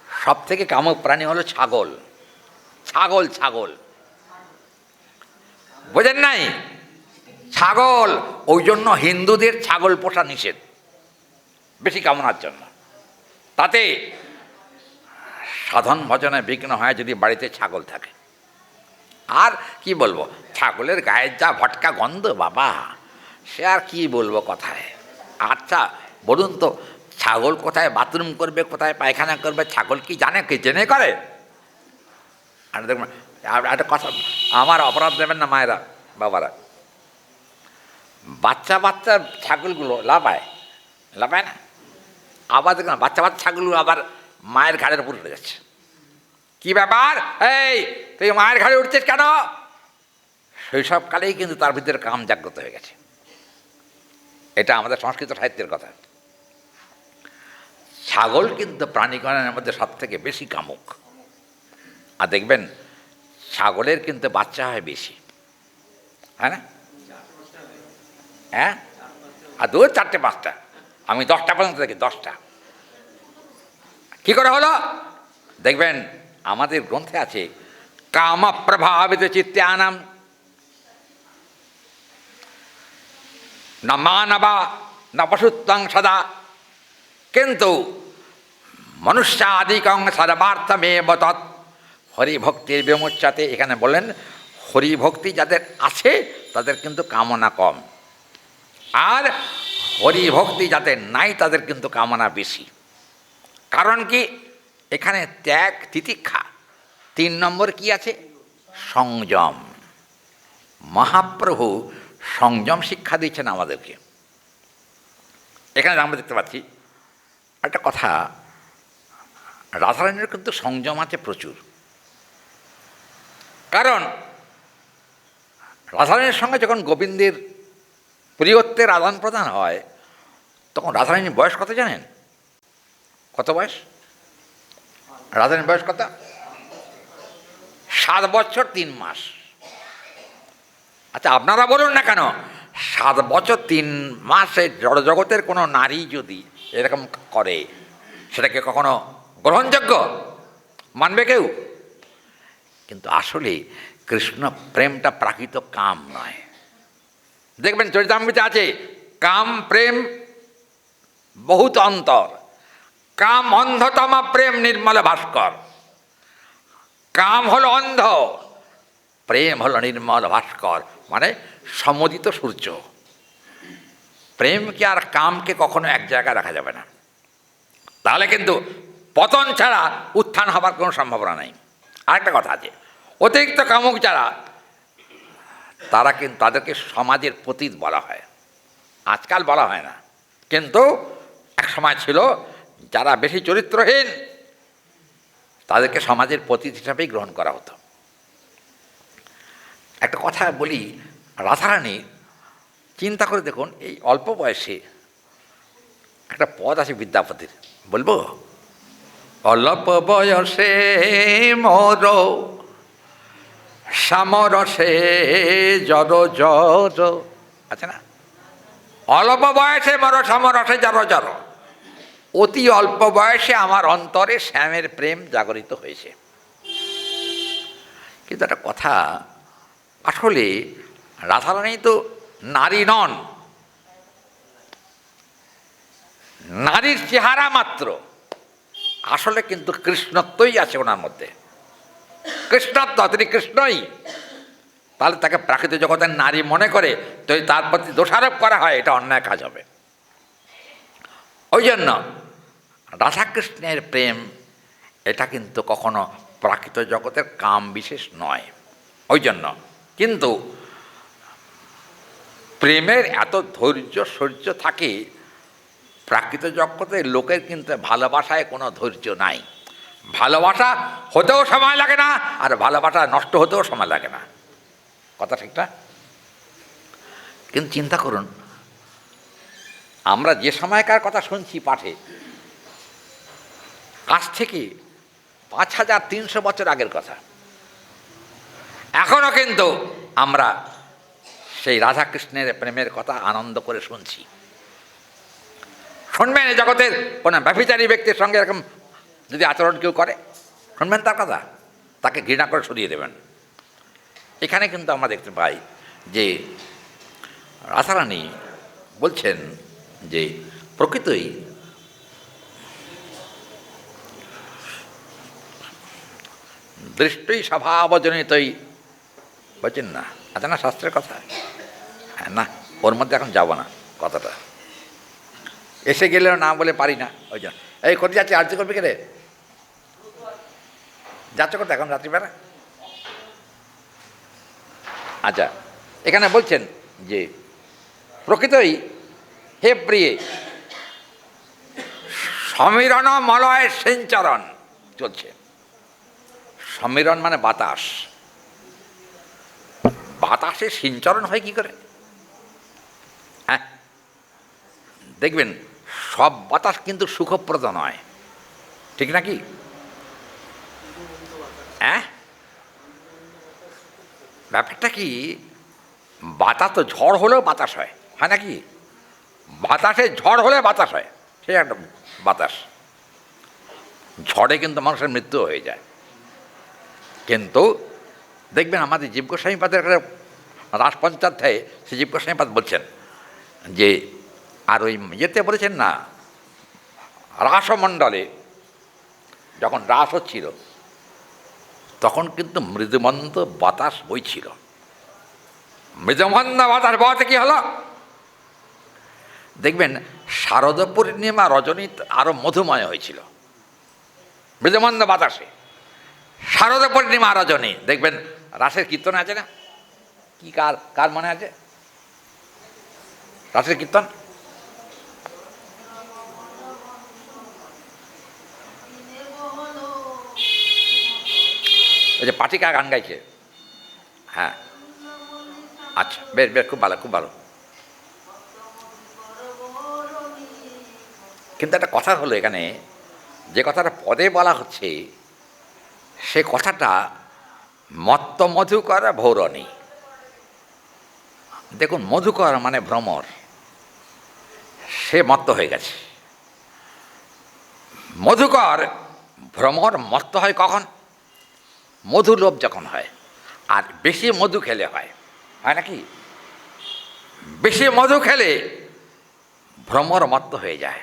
সব থেকে কামক প্রাণী হলো ছাগল। ছাগল ছাগল বোঝেন নাই? ছাগল। ওই জন্য হিন্দুদের ছাগল পোষা নিষেধ, বেশি কামনার জন্য। তাতে সাধন ভজনে বিঘ্ন হয় যদি বাড়িতে ছাগল থাকে। আর কি বলবো, ছাগলের গায়ের যা ভটকা গন্ধ বাবা, সে আর কি বলবো কথায়। আচ্ছা বলুন তো, ছাগল কোথায় বাথরুম করবে, কোথায় পায়খানা করবে, ছাগল কি জানে? কে জেনে করে? আর দেখবেন একটা কথা, আমার অপরাধ দেবেন না মায়েরা বাবারা, বাচ্চা বাচ্চা ছাগলগুলো লাফায়, লাফায় না? আবার দেখবেন বাচ্চা বাচ্চা ছাগলগুলো আবার মায়ের ঘাড়ের উপর উঠে যাচ্ছে। কি ব্যাপার, এই তুই মায়ের ঘাড়ে উঠছিস কেন? শৈশবকালেই কিন্তু তার ভিতরে কাম জাগ্রত হয়ে গেছে। এটা আমাদের সংস্কৃত সাহিত্যের কথা। ছাগল কিন্তু প্রাণীগণের মধ্যে সব থেকে বেশি কামুক। আর দেখবেন ছাগলের কিন্তু বাচ্চা হয় বেশি, হ্যাঁ না? হ্যাঁ, আর 2, 4, 5টা, আমি 10টা পর্যন্ত দেখি, 10টা। কি করে হলো? দেখবেন আমাদের গ্রন্থে আছে, কাম প্রভাবিত চিত্তানাম না মানবা না পশুত্বং সদা কিন্তু মনুষ্যাদিকং সর্বার্থমেব তৎ হরিভক্তির বিমুচ্যতে। এখানে বলেন হরিভক্তি যাদের আছে তাদের কিন্তু কামনা কম, আর হরিভক্তি যাদের নাই তাদের কিন্তু কামনা বেশি। কারণ কি? এখানে ত্যাগ, তিতিক্ষা, 3 নম্বর কি আছে? সংযম। মহাপ্রভু সংযম শিক্ষা দিচ্ছেন আমাদেরকে। এখানে আমরা দেখতে পাচ্ছি একটা কথা, রাধারানীর কিন্তু সংযম আছে প্রচুর। কারণ রাধারানীর সঙ্গে যখন গোবিন্দের প্রিয়ত্বের আদান প্রদান হয়, তখন রাধারানীর বয়স কত জানেন? কত বয়স রাধারানীর? বয়স কত? 7 বছর 3 মাস। আচ্ছা আপনারা বলুন না কেন, 7 বছর 3 মাসে জড়জগতের কোনো নারী যদি এরকম করে, সেটাকে কখনো গ্রহণযোগ্য মানবে কেউ? কিন্তু আসলে কৃষ্ণ প্রেমটা প্রাকৃত কাম নয়। দেখবেন চরিতামৃতে আছে, কাম প্রেম বহুত অন্তর, কাম অন্ধতমা প্রেম নির্মল ভাস্কর। কাম হলো অন্ধ, প্রেম হলো নির্মল ভাস্কর, মানে সমুদিত সূর্য। প্রেমকে আর কামকে কখনো এক জায়গায় রাখা যাবে না, তাহলে কিন্তু পতন ছাড়া উত্থান হবার কোনো সম্ভাবনা নেই। আরেকটা কথা আছে, অতিরিক্ত কামুক যারা, তারা কিন্তু তাদেরকে সমাজের পতীত বলা হয়। আজকাল বলা হয় না, কিন্তু এক সময় ছিল যারা বেশি চরিত্রহীন তাদেরকে সমাজের পতীত হিসাবেই গ্রহণ করা হতো। একটা কথা বলি, রাধারানী চিন্তা করে দেখুন, এই অল্প বয়সে একটা পদ আছে বিদ্যাপতির, বলবো? অল্প বয়সে মোর সামরসে জর জর, আছে না? অল্প বয়সে মোর সামরসে জর জর, অতি অল্প বয়সে আমার অন্তরে শ্যামের প্রেম জাগরিত হয়েছে। কিন্তু একটা কথা, আসলে রাধারানী তো নারী নন, নারীর চেহারা মাত্র। আসলে কিন্তু কৃষ্ণত্বই আছে ওনার মধ্যে, কৃষ্ণত্ব, তিনি কৃষ্ণই। তাহলে তাকে প্রাকৃতিক জগতের নারী মনে করে যদি তার প্রতি দোষারোপ করা হয়, এটা অন্যায় কাজ হবে। ওই জন্য রাধাকৃষ্ণের প্রেম এটা কিন্তু কখনো প্রাকৃত জগতের কাম বিশেষ নয়। ওই জন্য কিন্তু প্রেমের এত ধৈর্য সহ্য থাকে, প্রাকৃত জগতের লোকের কিন্তু ভালোবাসায় কোনো ধৈর্য নাই। ভালোবাসা হতেও সময় লাগে না, আর ভালোবাসা নষ্ট হতেও সময় লাগে না। কথা ঠিক না? কিন্তু চিন্তা করুন, আমরা যে সময়কার কথা শুনছি পাঠে, আজ থেকে 5300 বছর আগের কথা, এখনও কিন্তু আমরা সেই রাধাকৃষ্ণের প্রেমের কথা আনন্দ করে শুনছি। শুনবেন এই জগতের কোনো ব্যভিচারী ব্যক্তির সঙ্গে এরকম যদি আচরণ কেউ করে, শুনবেন তার কথা, তাকে ঘৃণা করে সরিয়ে দেবেন। এখানে কিন্তু আমরা দেখতে পাই যে রাধারানী বলছেন যে প্রকৃতই দৃষ্টই স্বভাবজনিতই বলছেন না, আছে না শাস্ত্রের কথা। হ্যাঁ, না ওর মধ্যে এখন যাব না, কথাটা এসে গেলেও না বলে পারি না। ওই জন্য এই কোথায় যাচ্ছি, আরতি করবি কে রে, যাচ্ছ কোথায় এখন রাত্রিবেলা? আচ্ছা, এখানে বলছেন যে প্রকৃতই হে প্রিয়ে সমীরণ মলয় সিঞ্চরণ চলছে। সমীরণ মানে বাতাস, বাতাসে সিঞ্চরণ হয় কি করে? হ্যাঁ, দেখবেন সব বাতাস কিন্তু সুখপ্রদ নয়, ঠিক নাকি? হ্যাঁ, ব্যাপারটা কি, বাতাস তো ঝড় হলেও বাতাস হয়, হয় নাকি? বাতাসে ঝড় হলে বাতাস হয়, সে একটা বাতাস। ঝড়ে কিন্তু মানুষের মৃত্যু হয়ে যায়। কিন্তু দেখবেন আমাদের জীব গোস্বামীপাদের একটা রাসপঞ্চাধ্যায়ে সে জীব গোস্বামীপাদ বলছেন যে, আর ওই ইয়েতে বলেছেন না, রাসমণ্ডলে যখন রাস হচ্ছিল তখন কিন্তু মৃদুমন্দ বাতাস বইছিল। মৃদুমন্দ বাতাস বওয়াতে কি হলো, দেখবেন শারদ পূর্ণিমা রজনী আরো মধুময় হয়েছিল মৃদুমন্দ বাতাসে। শারদ পূর্ণিমা রজনী দেখবেন রাসের কীর্তন আছে না, কি কার কার মনে আছে রাসের কীর্তন? ওই যে পাঠিকা গান গাইছে, হ্যাঁ আচ্ছা, বেশ বেশ, খুব ভালো খুব ভালো। কিন্তু একটা কথা হলো এখানে, যে কথাটা পদে বলা হচ্ছে সে কথাটা মত্ত মধুকর ভৌরণী। দেখুন, মধুকর মানে ভ্রমর, সে মত্ত হয়ে গেছে। মধুকর ভ্রমর মত্ত হয় কখন? মধু লোভ যখন হয়, আর বেশি মধু খেলে হয়, হয় নাকি? বেশি মধু খেলে ভ্রমর মত্ত হয়ে যায়।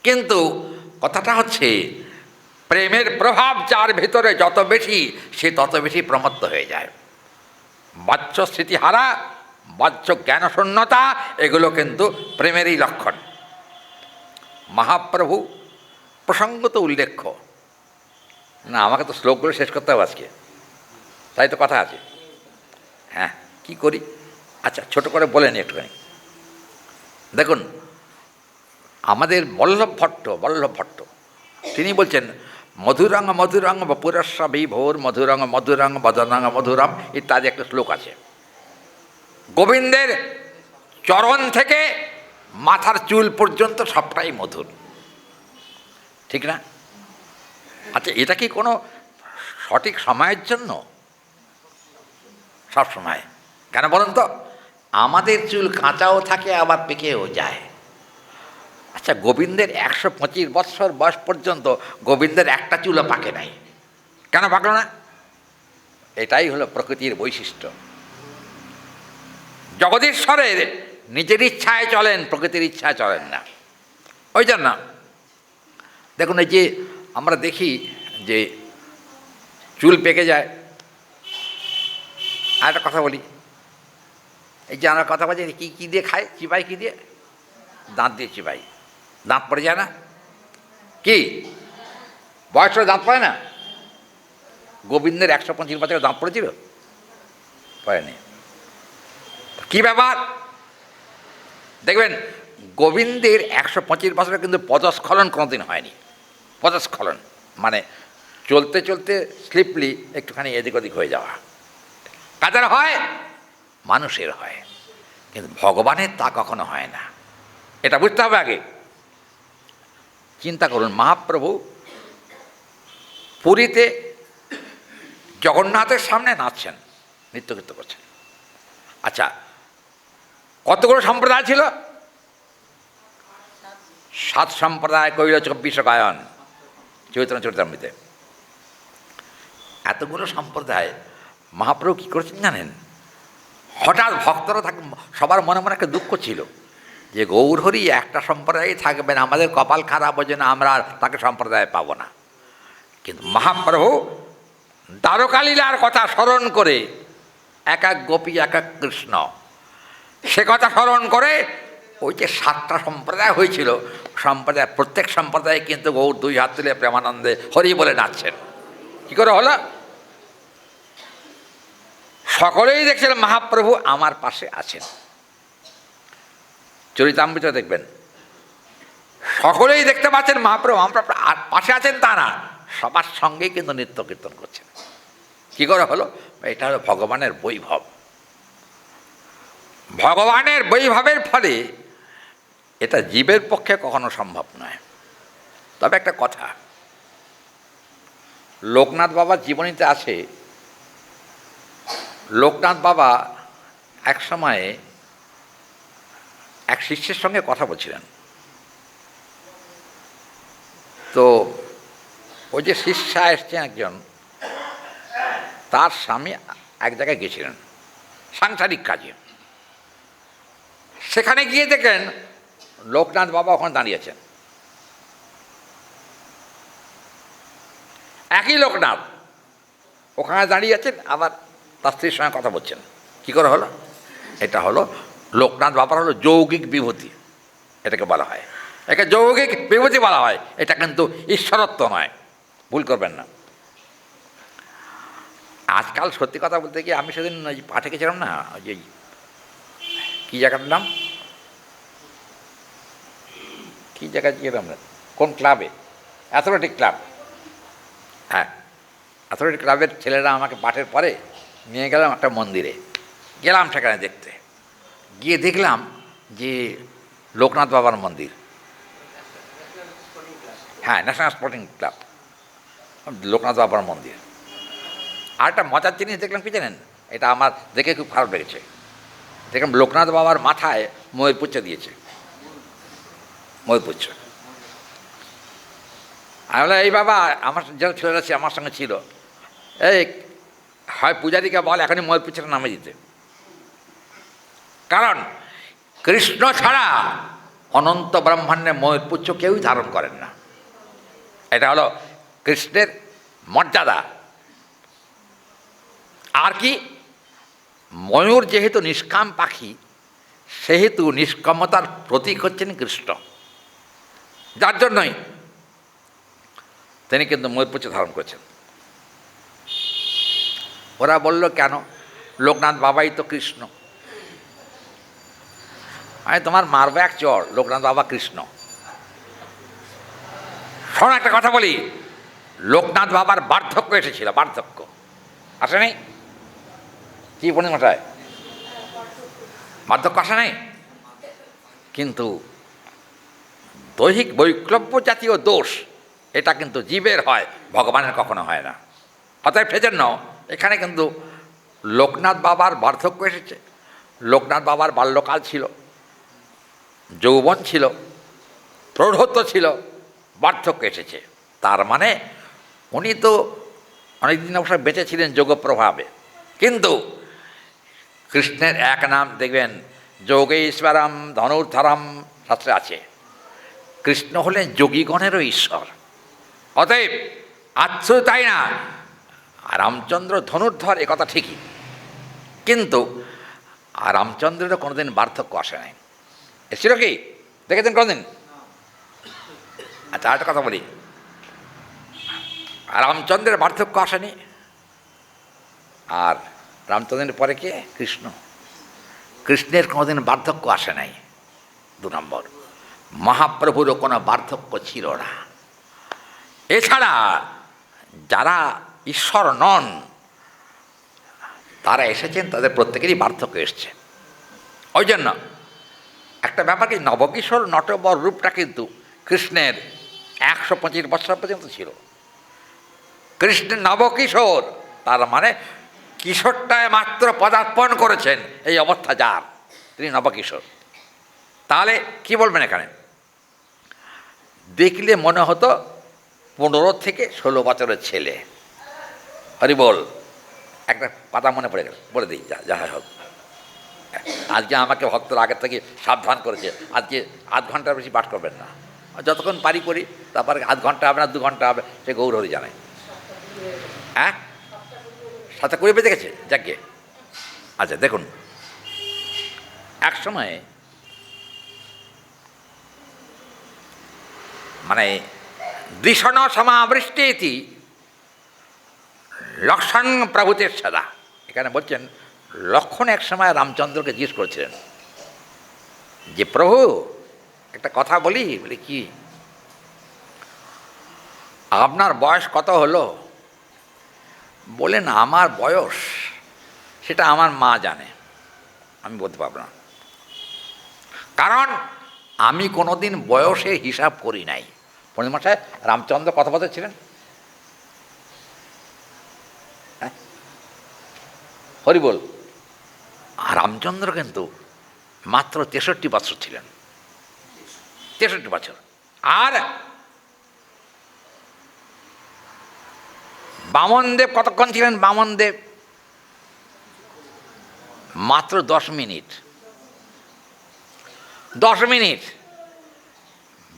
কিন্তু কথাটা হচ্ছে প্রেমের প্রভাব যার ভিতরে যত বেশি, সে তত বেশি প্রমত্ত হয়ে যায়। বাহ্য স্মৃতিহারা, বাহ্য জ্ঞানশূন্যতা, এগুলো কিন্তু প্রেমেরই লক্ষণ। মহাপ্রভু প্রসঙ্গত উল্লেখ্য না, আমাকে তো শ্লোকগুলো শেষ করতে হবে আজকে, তাই তো কথা আছে। হ্যাঁ, কি করি, আচ্ছা ছোট করে বলেন একটুখানি। দেখুন, আমাদের বল্লভ ভট্ট তিনি বলছেন, মধুরঙ্গ মধুরঙ্গ বপুরস্ব বিভোর মধুরঙ্গ মধুরঙ্গ বদনঙ্গ মধুরম ইত্যাদি একটা শ্লোক আছে। গোবিন্দের চরণ থেকে মাথার চুল পর্যন্ত সবটাই মধুর, ঠিক না? আচ্ছা, এটা কি কোনো সঠিক সময়ের জন্য? সব সময় কেন বলুন তো? আমাদের চুল কাঁচাও থাকে আবার পেকেও যায়। আচ্ছা, গোবিন্দের 125 বৎসর বয়স পর্যন্ত গোবিন্দের একটা চুলও পাকে নাই, কেন পাকল না? এটাই হলো প্রকৃতির বৈশিষ্ট্য। জগদীশ্বরের নিজের ইচ্ছায় চলেন, প্রকৃতির ইচ্ছায় চলেন না। ওই জন্য দেখুন, এই যে আমরা দেখি যে চুল পেকে যায়। আর একটা কথা বলি, এই যে আমরা কথা বলছি, কী কী দিয়ে খায়, চিবাই কী দিয়ে? দাঁত দিয়ে চিবাই, দাঁত পড়ে যায় না? কি বয়স দাঁত পড়ে না? গোবিন্দের 125 বছরে দাঁত পড়েছিল? পড়েনি। কি ব্যাপার? দেখবেন গোবিন্দের 125 বছরে কিন্তু পদস্খলন কোনোদিন হয়নি। পদস্খলন মানে চলতে চলতে স্লিপলি একটুখানি এদিক ওদিক হয়ে যাওয়া। কাদের হয়? মানুষের হয়, কিন্তু ভগবানের তা কখনো হয় না। এটা বুঝতে হবে আগে। চিন্তা করুন, মহাপ্রভু পুরীতে জগন্নাথের সামনে নাচছেন, নৃত্যকীর্ত করছেন, আচ্ছা, কতগুলো সম্প্রদায় ছিল? 7 সম্প্রদায় কইল 24 গায়ন চৈতন্য চরিতামৃতে। এতগুলো সম্প্রদায় মহাপ্রভু কী করেছেন জানেন? হঠাৎ ভক্তরা সবার মনে মনে একটা দুঃখ ছিল যে গৌরহরি একটা সম্প্রদায়ই থাকবেন, আমাদের কপাল খারাপ হয়ে না, আমরা তাকে সম্প্রদায় পাব না। কিন্তু মহাপ্রভু দ্বারকালীলার কথা স্মরণ করে, এক এক গোপী এক এক কৃষ্ণ, সে কথা স্মরণ করে ওই যে 7টা সম্প্রদায় হয়েছিল, সম্প্রদায় প্রত্যেক সম্প্রদায়ে কিন্তু গৌর 2 হাত তুলে প্রেমানন্দে হরি বলে নাচছেন। কী করে হলো? সকলেই দেখছিলেন মহাপ্রভু আমার পাশে আছেন। চরিতামৃত দেখবেন, সকলেই দেখতে পাচ্ছেন মহাপ্রভু আমার পাশে আছেন, তা না, সবার সঙ্গেই কিন্তু নৃত্য কীর্তন করছেন। কী করে হলো? এটা হলো ভগবানের বৈভব। ভগবানের বৈভবের ফলে এটা জীবের পক্ষে কখনো সম্ভব নয়। তবে একটা কথা, লোকনাথ বাবার জীবনীতে আছে, লোকনাথ বাবা এক সময়ে এক শিষ্যের সঙ্গে কথা বলছিলেন। তো ওই যে শিষ্যা এসছেন একজন, তার স্বামী এক জায়গায় গেছিলেন সাংসারিক কাজে। সেখানে গিয়ে দেখেন লোকনাথ বাবা ওখানে দাঁড়িয়েছেন। একই লোকনাথ ওখানে দাঁড়িয়ে আছেন, আবার তার স্ত্রীর সঙ্গে কথা বলছেন। কী করে হলো? এটা হলো লোকনাথ বাবার হলো যৌগিক বিভূতি, এটাকে বলা হয়। একে যৌগিক বিভূতি বলা হয়, এটা কিন্তু ঈশ্বরত্ব নয়, ভুল করবেন না। আজকাল সত্যি কথা বলতে গিয়ে, আমি সেদিন ওই পাঠে গেছিলাম না, ওই যে কী জায়গাটার নাম, কী জায়গায় গিয়েছিলাম না, কোন ক্লাবে, অ্যাথলেটিক ক্লাব, হ্যাঁ অ্যাথলেটিক ক্লাবের ছেলেরা আমাকে পাঠের পরে নিয়ে গেলাম একটা মন্দিরে, গেলাম সেখানে দেখতে। গিয়ে দেখলাম যে লোকনাথ বাবার মন্দির, হ্যাঁ ন্যাশনাল স্পোর্টিং ক্লাব, লোকনাথ বাবার মন্দির। আর একটা মজার জিনিস দেখলাম কি জানেন, এটা আমার দেখে খুব খারাপ লেগেছে। দেখলাম লোকনাথ বাবার মাথায় ময়ূরপুচ্ছ দিয়েছে, ময়ূরপুচ্ছ। আমি বললাম, এই বাবা, আমার যারা ছেলেরা আমার সঙ্গে ছিল, এই হয় পূজারীকে বল এখনই ময়ূরপুচ্ছটা নামে দিতে। কারণ কৃষ্ণ ছাড়া অনন্ত ব্রহ্মাণ্ডে ময়ূরপুচ্ছ কেউই ধারণ করেন না। এটা হলো কৃষ্ণের মর্যাদা। আর কি, ময়ূর যেহেতু নিষ্কাম পাখি, সেহেতু নিষ্কামতার প্রতীক হচ্ছেন কৃষ্ণ, যার জন্যই তিনি কিন্তু ময়ূরপুচ্ছ ধারণ করেছেন। ওরা বলল, কেন? লোকনাথ বাবাই তো কৃষ্ণ। আমি তোমার মারবো এক চড়, লোকনাথ বাবা কৃষ্ণ। শোনো একটা কথা বলি, লোকনাথ বাবার বার্ধক্য এসেছিল, বার্ধক্য আসে নেই? কি পূর্ণিমাটায় বার্ধক্য আসে নেই, কিন্তু দৈহিক বৈক্লব্য জাতীয় দোষ এটা কিন্তু জীবের হয়, ভগবানের কখনো হয় না। অতএব সেজন্য এখানে কিন্তু লোকনাথ বাবার বার্ধক্য এসেছে। লোকনাথ বাবার বাল্যকাল ছিল, যৌবন ছিল, প্রৌঢ়ত্ব ছিল, বার্ধক্য এসেছে। তার মানে উনি তো অনেকদিন অবশ্য বেঁচে ছিলেন যোগ প্রভাবে, কিন্তু কৃষ্ণের এক নাম দেখবেন, যোগেশ্বরম ধনুর্ধরম, শাস্ত্রে আছে, কৃষ্ণ হলেন যোগীগণেরও ঈশ্বর। অতএব আচ্ছু তাই না, রামচন্দ্র ধনুর্ধর, এ কথা ঠিকই, কিন্তু রামচন্দ্রেরও কোনোদিন বার্ধক্য আসে নাই। এসেছিল কি দেখেছেন কোনোদিন? আচ্ছা, আরেকটা কথা বলি, রামচন্দ্রের বার্ধক্য আসেনি। আর রামচন্দ্রের পরে কে? কৃষ্ণ। কৃষ্ণের কোনোদিন বার্ধক্য আসে নাই। 2 নম্বর, মহাপ্রভুরও কোনো বার্ধক্য ছিল না। এছাড়া যারা ঈশ্বর নন, তারা এসেছেন, তাদের প্রত্যেকেরই বার্ধক্য এসছে। ওই জন্য একটা ব্যাপার কি, নবকিশোর নটবর রূপটা কিন্তু কৃষ্ণের 125 বছর পর্যন্ত ছিল। কৃষ্ণের নবকিশোর, তার মানে কিশোরটায় মাত্র পদার্পণ করেছেন, এই অবস্থা যার, তিনি নবকিশোর। তাহলে কি বলবেন এখানে? দেখলে মনে হতো 15 থেকে 16 বছরের ছেলে। হরি বল। একটা কথা মনে পড়ে গেল, বলে দিই, যা হোক। আজকে আমাকে ভক্তরা আগের থেকে সাবধান করেছে, আজকে আধ ঘন্টার বেশি পাঠ করবেন না, যতক্ষণ পারি করি, তারপরে আধ ঘন্টা হবে না 2 ঘন্টা হবে, সে গৌরহরি জানে। হ্যাঁ, 7:20 বেজে গেছে, যাকে। আচ্ছা দেখুন, এক সময় মানে দৃষণ সমাবৃষ্টি লক্ষণ প্রভূতের সদা, এখানে বলছেন লক্ষণ এক সময় রামচন্দ্রকে জিজ্ঞেস করেছিলেন যে প্রভু একটা কথা বলি। বলি কি? আপনার বয়স কত হলো? বলেন আমার বয়স সেটা আমার মা জানে, আমি বলতে পারব না, কারণ আমি কোনোদিন বয়সে হিসাব করি নাই। পূর্ণিমাশায় রামচন্দ্র কত বছর ছিলেন? হরি বল। আর রামচন্দ্র কিন্তু মাত্র 63 বছর ছিলেন, 63 বছর। আর বামনদেব কতক্ষণ ছিলেন? বামনদেব মাত্র 10 মিনিট, 10 মিনিট।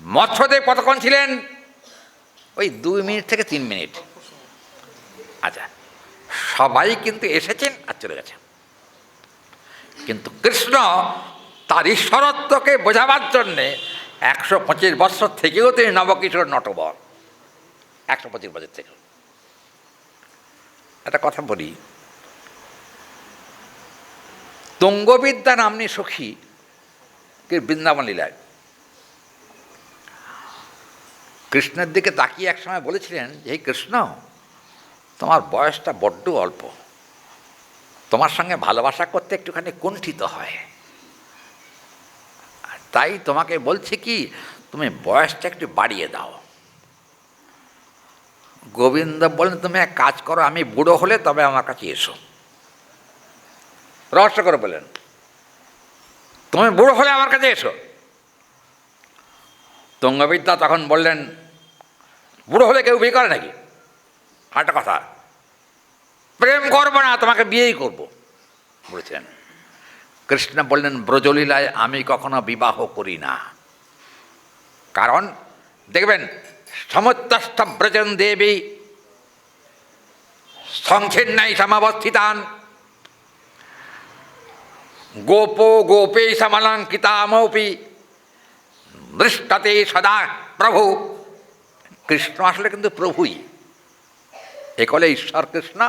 মৎস্যদেব কতক্ষণ ছিলেন? ওই 2 মিনিট থেকে 3 মিনিট। আচ্ছা, সবাই কিন্তু এসেছেন আর চলে গেছেন, কিন্তু কৃষ্ণ তার ঈশ্বরত্বকে বোঝাবার জন্যে 125 বছর থেকেও তিনি নবকিশোর নটবর, 125 বছর থেকেও। একটা কথা বলি, তুঙ্গবিদ্যা নাম্নী সখী বৃন্দাবন লীলায় কৃষ্ণের দিকে তাকিয়ে একসময় বলেছিলেন যে হে কৃষ্ণ, তোমার বয়সটা বড্ড অল্প, তোমার সঙ্গে ভালোবাসা করতে একটুখানি কুণ্ঠিত হয়, তাই তোমাকে বলছি কি তুমি বয়সটা একটু বাড়িয়ে দাও। গোবিন্দ বলেন তুমি এক কাজ করো, আমি বুড়ো হলে তবে আমার কাছে এসো। রহস্য করে বলেন তুমি বুড়ো হলে আমার কাছে এসো। তুঙ্গবিদ্যা তখন বললেন বুড়ো হলে কেউ বিয়ে করে নাকি? একটা কথা, প্রেম করবো না, তোমাকে বিয়েই করব বলেছেন। কৃষ্ণ বললেন ব্রজলীলায় আমি কখনো বিবাহ করি না, কারণ দেখবেন সমুত্তস্থ ব্রজন দেবী সংখিন্নাই সমাবস্থিতান গোপো গোপে সমলঙ্কিতামপি দৃষ্টতে সদা প্রভু। কৃষ্ণ আসলে কিন্তু প্রভুই, একলে ঈশ্বর কৃষ্ণ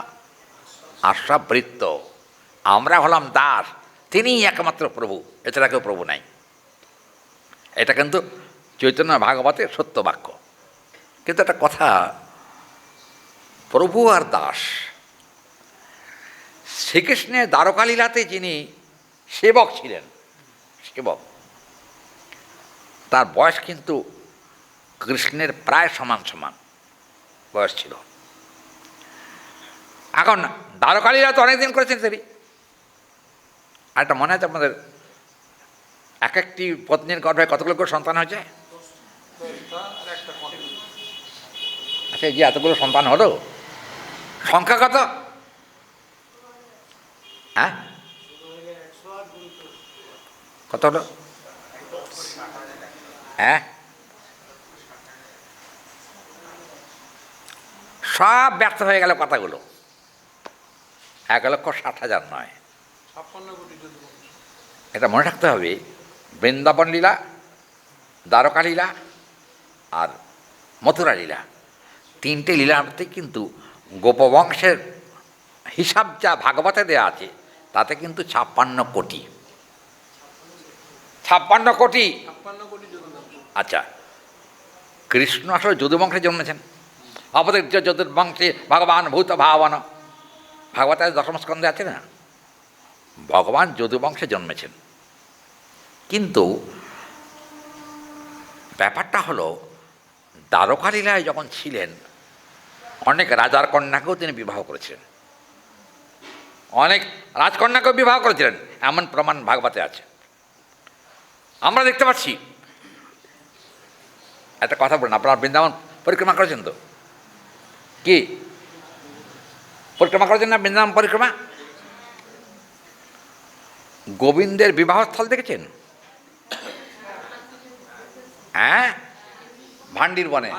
আশ্রাবৃত্ত, আমরা হলাম দাস, তিনিই একমাত্র প্রভু, এছাড়া কেউ প্রভু নাই। এটা কিন্তু চৈতন্য ভাগবতের সত্য বাক্য। কিন্তু একটা কথা, প্রভু আর দাস, শ্রীকৃষ্ণের দ্বারকালীলাতে যিনি সেবক ছিলেন, সেবক, তার বয়স কিন্তু কৃষ্ণের প্রায় সমান সমান বয়স ছিল। এখন দ্বারকালীলা তো অনেকদিন করেছেন তিনি। আর একটা মনে আছে আপনাদের, এক একটি পত্নীর গর্ভে কতগুলো করে সন্তান হয়েছে? আচ্ছা, যে এতগুলো সন্তান হলো সংখ্যা কত? হ্যাঁ, কত হলো? হ্যাঁ, সব ব্যর্থ হয়ে গেল কথাগুলো। 1,60,000 নয়, এটা মনে রাখতে হবে। বৃন্দাবন লীলা, দ্বারকা লীলা আর মথুরা লীলা, তিনটে লীলাতে কিন্তু গোপবংশের হিসাব যা ভাগবতে দেওয়া আছে তাতে কিন্তু 56 কোটি। 56 কোটি। আচ্ছা, কৃষ্ণ আসলে যদুবংশে জন্মেছেন। অবতীর্য যদুর্বংশে ভগবান ভূত ভাবন, ভাগবতের 10ম স্কন্ধে আছে না, ভগবান যদুবংশে জন্মেছেন। কিন্তু ব্যাপারটা হলো দ্বারকা লীলায় যখন ছিলেন অনেক রাজার কন্যাকেও তিনি বিবাহ করেছিলেন। অনেক রাজকন্যাকেও বিবাহ করেছিলেন, এমন প্রমাণ ভাগবতে আছে। আমরা দেখতে পাচ্ছি। একটা কথা বলুন, আপনারা বৃন্দাবন পরিক্রমা করেছেন তো? কি পরিক্রমা করেছেন না বৃন্দাবন পরিক্রমা? গোবিন্দের বিবাহস্থল দেখেছেন? হ্যাঁ, ভান্ডির বনে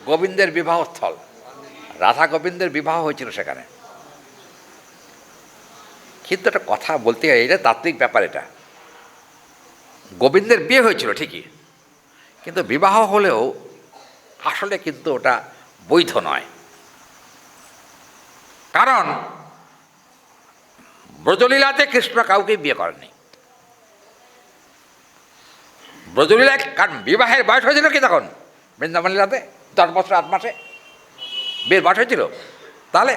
গোবিন্দের বিবাহস্থল, রাধা গোবিন্দের বিবাহ হয়েছিল সেখানে। কিন্তু একটা কথা বলতে হয়, এটা তাত্ত্বিক ব্যাপার। এটা গোবিন্দের বিয়ে হয়েছিল ঠিকই, কিন্তু বিবাহ হলেও আসলে কিন্তু ওটা বৈধ নয়। কারণ ব্রজলীলাতে কৃষ্ণ কাউকে বিয়ে করেননি। ব্রজলীলায় কারণ বিবাহের বয়স হয়েছিল কি তখন? বৃন্দাবন লীলাতে 10 বছর 8 মাসে বিয়ের বয়স হয়েছিল, তাহলে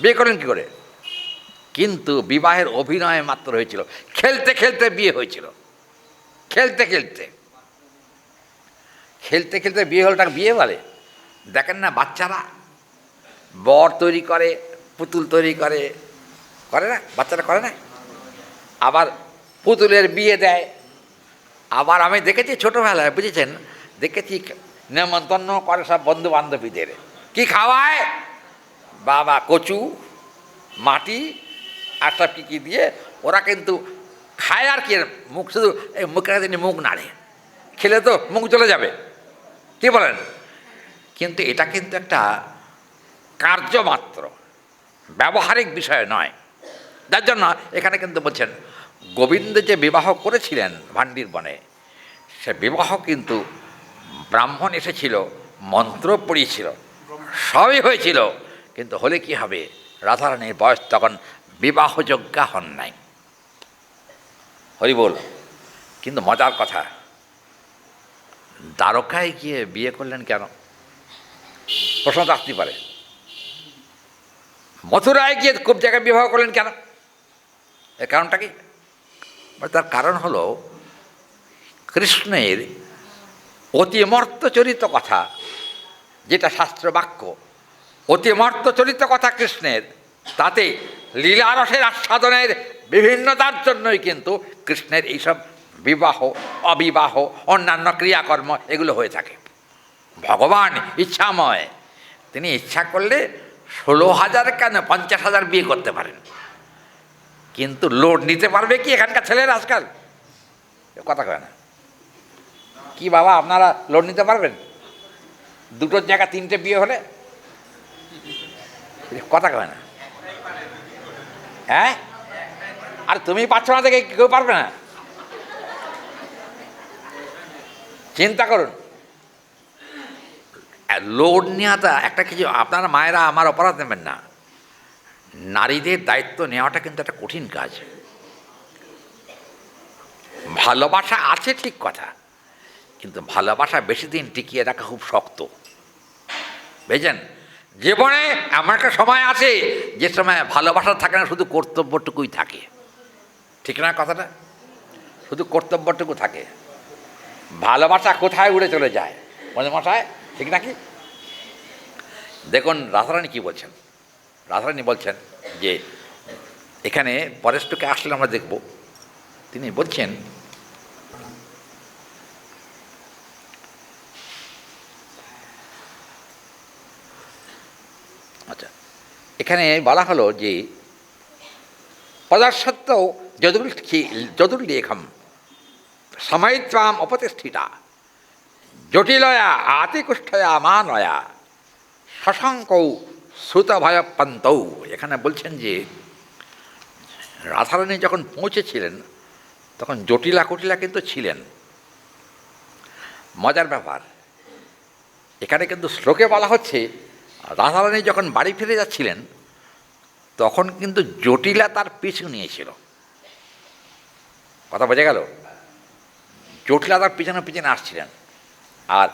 বিয়ে করেন কি করে? কিন্তু বিবাহের অভিনয় মাত্র হয়েছিল, খেলতে খেলতে বিয়ে হয়েছিল। খেলতে খেলতে খেলতে খেলতে বিয়ে হল, তাকে বিয়ে বলে। দেখেন না, বাচ্চারা বর তৈরি করে, পুতুল তৈরি করে, করে না? বাচ্চারা করে না? আবার পুতুলের বিয়ে দেয়। আবার আমি দেখেছি ছোটোবেলায়, বুঝেছেন, দেখেছি নেমন্তন্ন করে সব বন্ধু বান্ধবীদের। কি খাওয়ায় বাবা? কচু, মাটি আর সব কী কী দিয়ে ওরা কিন্তু খায়। আর কি, মুখ শুধু মুখের দিনে মুখ নাড়ে, খেলে তো মুখ চলে যাবে, কী বলেন? কিন্তু এটা কিন্তু একটা কার্য মাত্র, ব্যবহারিক বিষয় নয়। যার জন্য এখানে কিন্তু বলছেন গোবিন্দ যে বিবাহ করেছিলেন ভান্ডির বনে, সে বিবাহ কিন্তু ব্রাহ্মণ এসেছিল, মন্ত্র পড়িয়েছিল, সবই হয়েছিল। কিন্তু হলে কি হবে, রাধারানীর বয়স তখন বিবাহযোগ্যা হন নাই। হরি বল। কিন্তু মজার কথা, দ্বারকায় গিয়ে বিয়ে করলেন কেন? প্রশ্ন আসতে পারে। মথুরায় গিয়ে খুব জায়গায় বিবাহ করলেন কেন? এর কারণটা কি? তার কারণ হলো কৃষ্ণের অতিমর্ত চরিত কথা, যেটা শাস্ত্র বাক্য, অতিমর্ত চরিত কথা কৃষ্ণের, তাতে লীলারসের আস্বাদনের বিভিন্নতার জন্যই কিন্তু কৃষ্ণের এইসব বিবাহ, অবিবাহ, অন্যান্য ক্রিয়াকর্ম এগুলো হয়ে থাকে। ভগবান ইচ্ছাময়, তিনি ইচ্ছা করলে 16,000 কেন 50,000 বিয়ে করতে পারেন। কিন্তু লোড নিতে পারবে কি এখানকার ছেলেরা আজকাল? কথা কয় না কি বাবা? আপনারা লোড নিতে পারবেন? দুটোর জায়গা 3টে বিয়ে হলে? কথা কয় না। হ্যাঁ, আর তুমি পাচ্ছ না দেখে কেউ পারবে না? চিন্তা করুন, লোড নেওয়াটা একটা কিছু। আপনারা মায়েরা আমার অপরাধ নেবেন না, নারীদের দায়িত্ব নেওয়াটা কিন্তু একটা কঠিন কাজ। ভালোবাসা আছে ঠিক কথা, কিন্তু ভালোবাসা বেশি দিন টিকিয়ে রাখা খুব শক্ত। বুঝছেন, জীবনে এমন একটা সময় আছে যে সময় ভালোবাসা থাকে না, শুধু কর্তব্যটুকুই থাকে। ঠিক না কথাটা? শুধু কর্তব্যটুকু থাকে, ভালোবাসা কোথায় উড়ে চলে যায় মশায়, ঠিক নাকি? দেখুন রাধারানী কি বলছেন। রাধারানী বলছেন যে এখানে পরেশটুকে আসলে আমরা দেখব, তিনি বলছেন আচ্ছা, এখানে বলা হলো যে পদার্থ যদুর্লেখম সময়ত্বাম অপতিষ্ঠিতা জটিলয়া আতিকুষ্ঠয়া মানয়া শশাঙ্কৌ শ্রুতভয়পন্তৌ। এখানে বলছেন যে রাধারানী যখন পৌঁছেছিলেন তখন জটিলা কুটিলা কিন্তু ছিলেন। মজার ব্যাপার, এখানে কিন্তু শ্লোকে বলা হচ্ছে রাধারানী যখন বাড়ি ফিরে যাচ্ছিলেন তখন কিন্তু জটিলা তার পিছু নিয়েছিল। কথা বোঝা গেল? জটিলা তার পিছনে পিছনে আসছিলেন। আর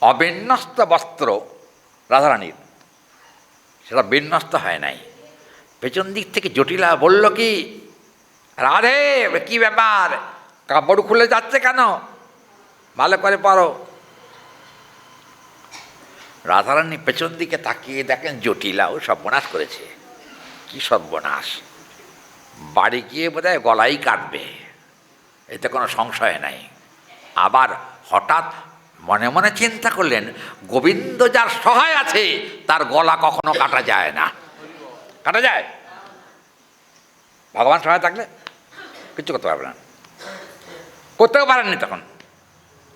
অবিন্যস্ত বস্ত্র রাধারানীর, সেটা বিন্যস্ত হয় নাই। পেছন দিক থেকে জটিলা বলল কি, রাধে কি ব্যাপার, কাপড় খুলে যাচ্ছে কেন, ভালো করে পরো। রাধারানী পেছন দিকে তাকিয়ে দেখেন জটিলাও সর্বনাশ করেছে। কি সর্বনাশ, বাড়ি গিয়ে বোধহয় গলাই কাটবে, এতে কোনো সংশয় নাই। আবার হঠাৎ মনে মনে চিন্তা করলেন, গোবিন্দ যার সহায় আছে তার গলা কখনো কাটা যায় না। কাটা যায়? ভগবান সহায় থাকলে কিচ্ছু করতে পারবে না, করতেও পারেননি তখন।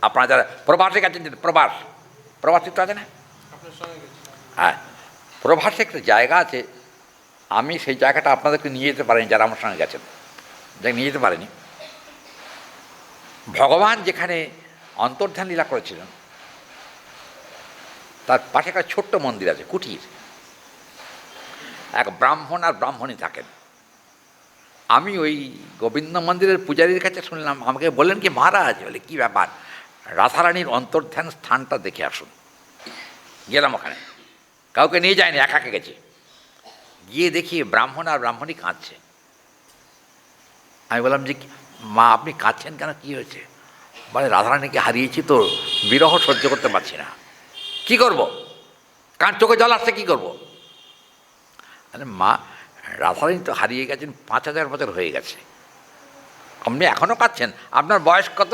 আপনারা যারা প্রবাসে গেছেন, প্রবাসী তো আছে না, হ্যাঁ, প্রবাসে একটা জায়গা আছে, আমি সেই জায়গাটা আপনাদেরকে নিয়ে যেতে পারিনি, যারা আমার সঙ্গে গেছেন, যাকে নিয়ে যেতে পারিনি। ভগবান যেখানে অন্তর্ধান লীলা করেছিলেন তার পাশে একটা ছোট্ট মন্দির আছে, কুটির। এক ব্রাহ্মণ আর ব্রাহ্মণী থাকেন। আমি ওই গোবিন্দ মন্দিরের পূজারীর কাছে শুনলাম, আমাকে বললেন কি মহারাজ, বলে কী ব্যাপার, রাধারানীর অন্তর্ধান স্থানটা দেখে আসুন। গেলাম ওখানে, কাউকে নিয়ে যায়নি, একাকে গেছি। গিয়ে দেখি ব্রাহ্মণ আর ব্রাহ্মণী কাঁদছে। আমি বললাম যে মা আপনি কাঁদছেন কেন, কী হয়েছে? বলে রাধারানীকে হারিয়েছি তো, বিরহ সহ্য করতে পারছি না, কী করব, কার চোখে জল আসছে, কী করবো? আরে মা, রাধারানী তো হারিয়ে গেছেন 5000 বছর হয়ে গেছে, আপনি এখনও কাঁদছেন, আপনার বয়স কত?